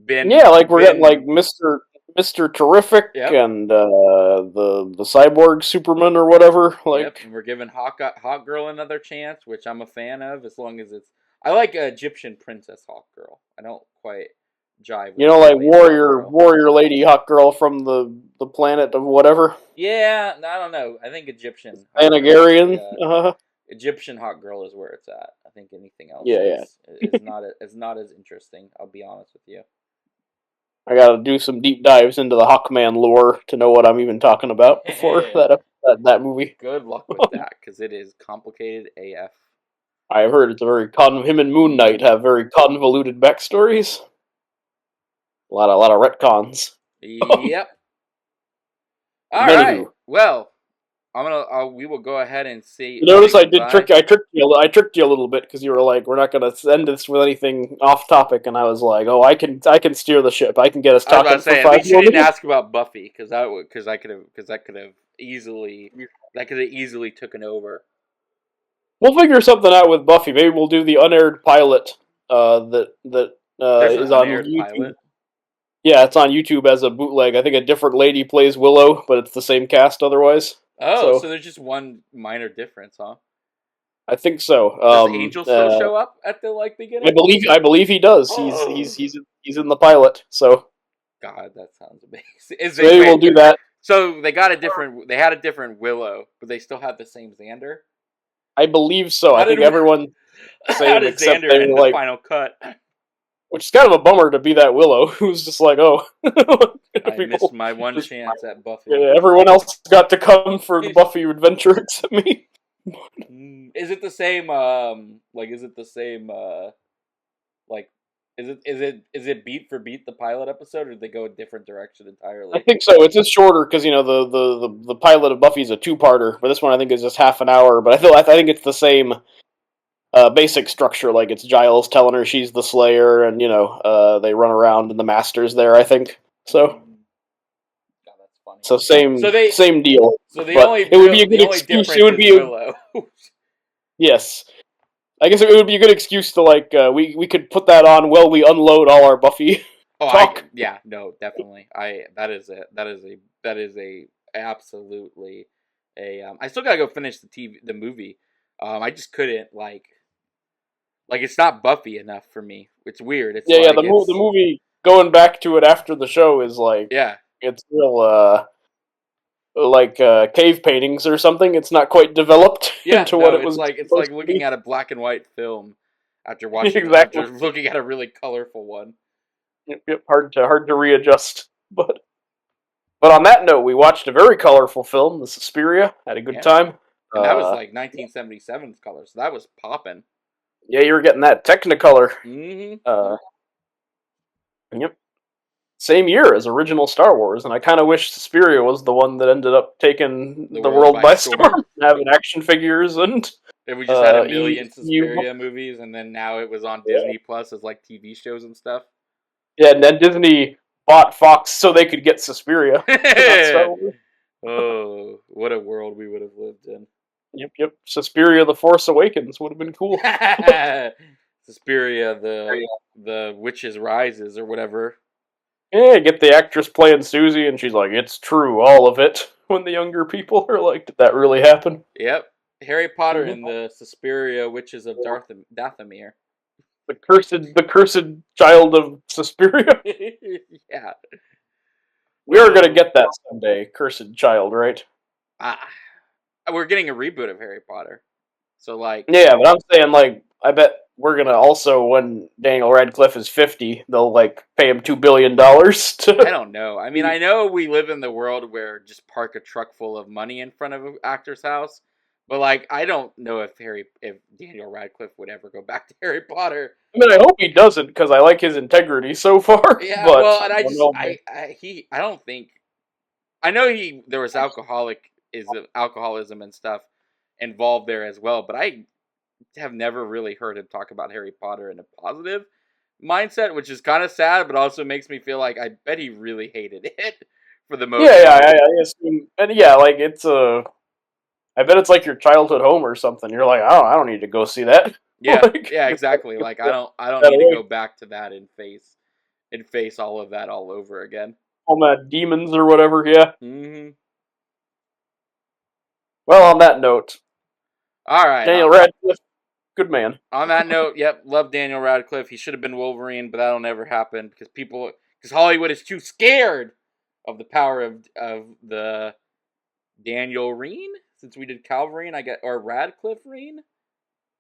We're getting like Mr. Terrific and the cyborg Superman or whatever. Like, yep, and we're giving Hawk Girl another chance, which I'm a fan of, as long as it's. I like Egyptian Princess Hawk Girl. I don't quite jive. With like warrior lady Hawk Girl from the planet of whatever. Yeah, I don't know. I think Egyptian. Anagarian. Egyptian Hawk Girl is where it's at. I think anything else is not as interesting. I'll be honest with you. I gotta do some deep dives into the Hawkman lore to know what I'm even talking about before that movie. Good luck with that, because it is complicated AF. I've heard it's him and Moon Knight have very convoluted backstories. A lot of retcons. Yep. All right. Well, we will go ahead and see. You notice I tricked you a little bit because you were like, "We're not going to end this with anything off topic," and I was like, "Oh, I can steer the ship. I can get us talking for 5 minutes." At least you didn't ask about Buffy because that could have easily taken over. We'll figure something out with Buffy. Maybe we'll do the unaired pilot that is on YouTube. Pilot? Yeah, it's on YouTube as a bootleg. I think a different lady plays Willow, but it's the same cast otherwise. Oh, so there's just one minor difference, huh? I think so. Does Angel still show up at the beginning? I believe he does. Oh. He's in the pilot. So. God, that sounds amazing. So maybe we'll do that. So they had a different Willow, but they still have the same Xander. I believe so. I think everyone same except Xander in the final cut. Which is kind of a bummer to be that Willow, who's just like, oh. I missed my one chance at Buffy. Yeah, everyone else got to come for the Buffy adventure except me. Is it the same, is it beat for beat the pilot episode, or did they go a different direction entirely? I think so. It's just shorter, because, the pilot of Buffy is a 2-parter, but this one I think is just half an hour, but I think it's the same basic structure, like it's Giles telling her she's the Slayer, and they run around and the Master's there, I think. So, God, that's funny. So same deal. So it would be a good excuse. It would be Willow. Yes, I guess it would be a good excuse to we could put that on while we unload all our Buffy talk. Definitely. That is absolutely a. I still gotta go finish the movie. I just couldn't it's not Buffy enough for me. It's weird. It's the movie, going back to it after the show is it's real cave paintings or something. It's not quite developed into what it was. It's like looking at a black and white film after watching after looking at a really colorful one. Yep, hard to readjust. But on that note, we watched a very colorful film, the Suspiria. Had a good time. And that was 1977's color, so that was popping. Yeah, you were getting that Technicolor. Mm-hmm. Yep. same year as original Star Wars, and I kind of wish Suspiria was the one that ended up taking the world by storm, having action figures and. If we just had a million E- Suspiria movies, and then now it was on Disney Plus as like TV shows and stuff. Yeah, and then Disney bought Fox so they could get Suspiria. Oh, what a world we would have lived in. Yep. Suspiria: The Force Awakens would have been cool. Suspiria, the Witches Rises, or whatever. Yeah, get the actress playing Susie, and she's like, "It's true, all of it." When the younger people are like, "Did that really happen?" Yep. Harry Potter and the Suspiria Witches of Dathomir. The cursed child of Suspiria. Yeah. We are gonna get that someday, cursed child, right? We're getting a reboot of Harry Potter. So, like... Yeah, but I'm saying, like, I bet we're gonna also, when Daniel Radcliffe is 50, they'll, like, pay him $2 billion to... I don't know. I mean, I know we live in the world where just park a truck full of money in front of an actor's house. But, like, I don't know if Daniel Radcliffe would ever go back to Harry Potter. I mean, I hope he doesn't, because I like his integrity so far. Yeah, but well, and I don't think... I know there was alcoholism and stuff involved there as well, but I have never really heard him talk about Harry Potter in a positive mindset, which is kind of sad, but also makes me feel like I bet he really hated it for the most part. Yeah, I assume... And yeah, like, it's I bet it's like your childhood home or something. You're like, I don't need to go see that. Yeah, like, yeah, exactly. Like I don't need to go back to that and face all of that all over again. All that demons or whatever. Yeah. Mm-hmm. Well, on that note, all right, Daniel Radcliffe, good man. On that note, yep, love Daniel Radcliffe. He should have been Wolverine, but that'll never happen because Hollywood is too scared of the power of the Daniel Reen. Since we did Calvary, or Radcliffe Reen.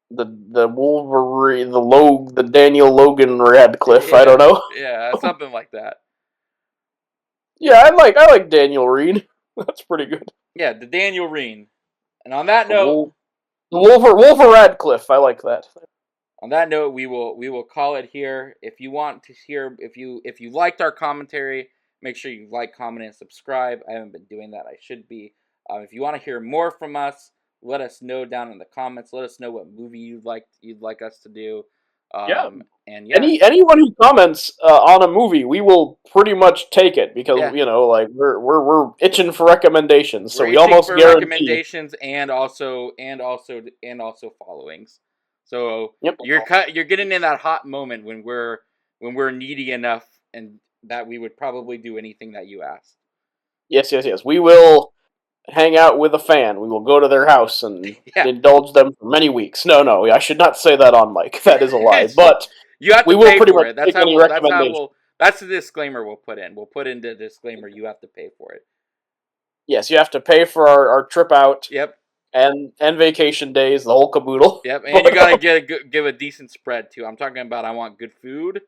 The Wolverine, the Daniel Logan Radcliffe. Yeah, I don't know. Yeah, something like that. Yeah, I like Daniel Reen. That's pretty good. Yeah, the Daniel Reen. And on that note, the Wolver Radcliffe. I like that. On that note, we will call it here. If you want to hear, if you liked our commentary, make sure you like, comment, and subscribe. I haven't been doing that. I should be. If you want to hear more from us, let us know down in the comments. Let us know what movie you'd like us to do. And yeah, anyone who comments on a movie, we will pretty much take it because like we're itching for recommendations. So we almost guarantee recommendations and also followings. So you're getting in that hot moment when we're needy enough and that we would probably do anything that you ask. Yes. We will hang out with a fan. We will go to their house and indulge them for many weeks. No, I should not say that on mic. That is a lie. But you have to pay for it. That's the disclaimer we'll put in. We'll put in the disclaimer. You have to pay for it. Yes, you have to pay for our trip out. Yep. And vacation days, the whole caboodle. Yep, and you gotta give a decent spread too. I'm talking about I want good food,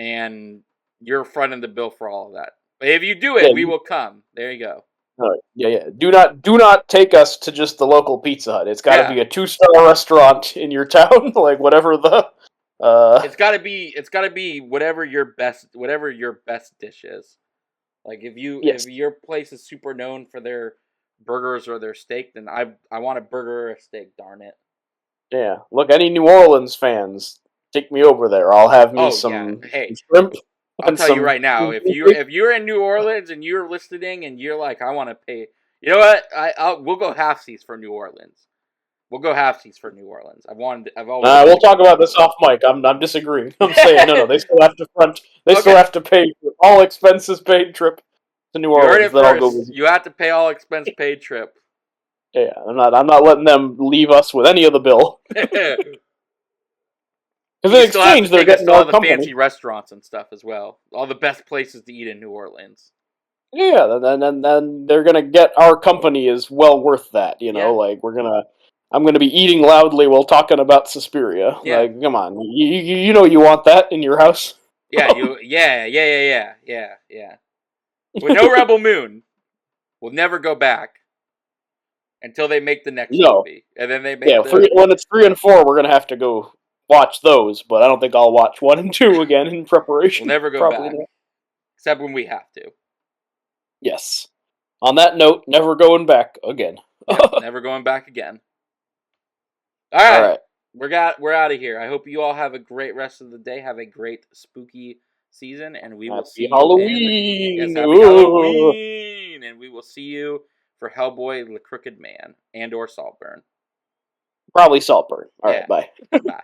and you're fronting the bill for all of that. But if you do it, we will come. There you go. Yeah. Do not take us to just the local Pizza Hut. It's got to be a 2-star restaurant in your town, like whatever the. It's got to be whatever your best dish is. Like if your place is super known for their burgers or their steak, then I want a burger or a steak. Darn it. Yeah. Look, any New Orleans fans, take me over there. I'll have me some shrimp. I'll tell you right now, if you're in New Orleans and you're listening and you're like, I want to pay, you know what? We'll go halfsies for New Orleans. We'll go halfsies for New Orleans. I've always. We'll talk about this off mic. I'm disagreeing. I'm saying no. They still have to front. They still have to pay for all expenses paid trip to New Orleans. Then I'll go with you. You have to pay all expense paid trip. Yeah, I'm not letting them leave us with any of the bill. Because in exchange, they're getting all the fancy restaurants and stuff as well. All the best places to eat in New Orleans. Yeah, then they're gonna get our company is well worth that. Like I'm gonna be eating loudly while talking about Suspiria. Yeah. Like, come on, you want that in your house? Yeah, yeah. With no Rebel Moon, we'll never go back until they make the next movie, and then they make when it's 3 and 4, we're gonna have to go watch those, but I don't think I'll watch 1 and 2 again in preparation. We'll never go back. except when we have to. Yes. On that note, never going back again. Yep, never going back again. All right. All right. We're out of here. I hope you all have a great rest of the day. Have a great spooky season, and we will see Happy you Halloween! happy Halloween, and we will see you for Hellboy: The Crooked Man and or Saltburn. Probably Saltburn. All Yeah. right, bye. Bye.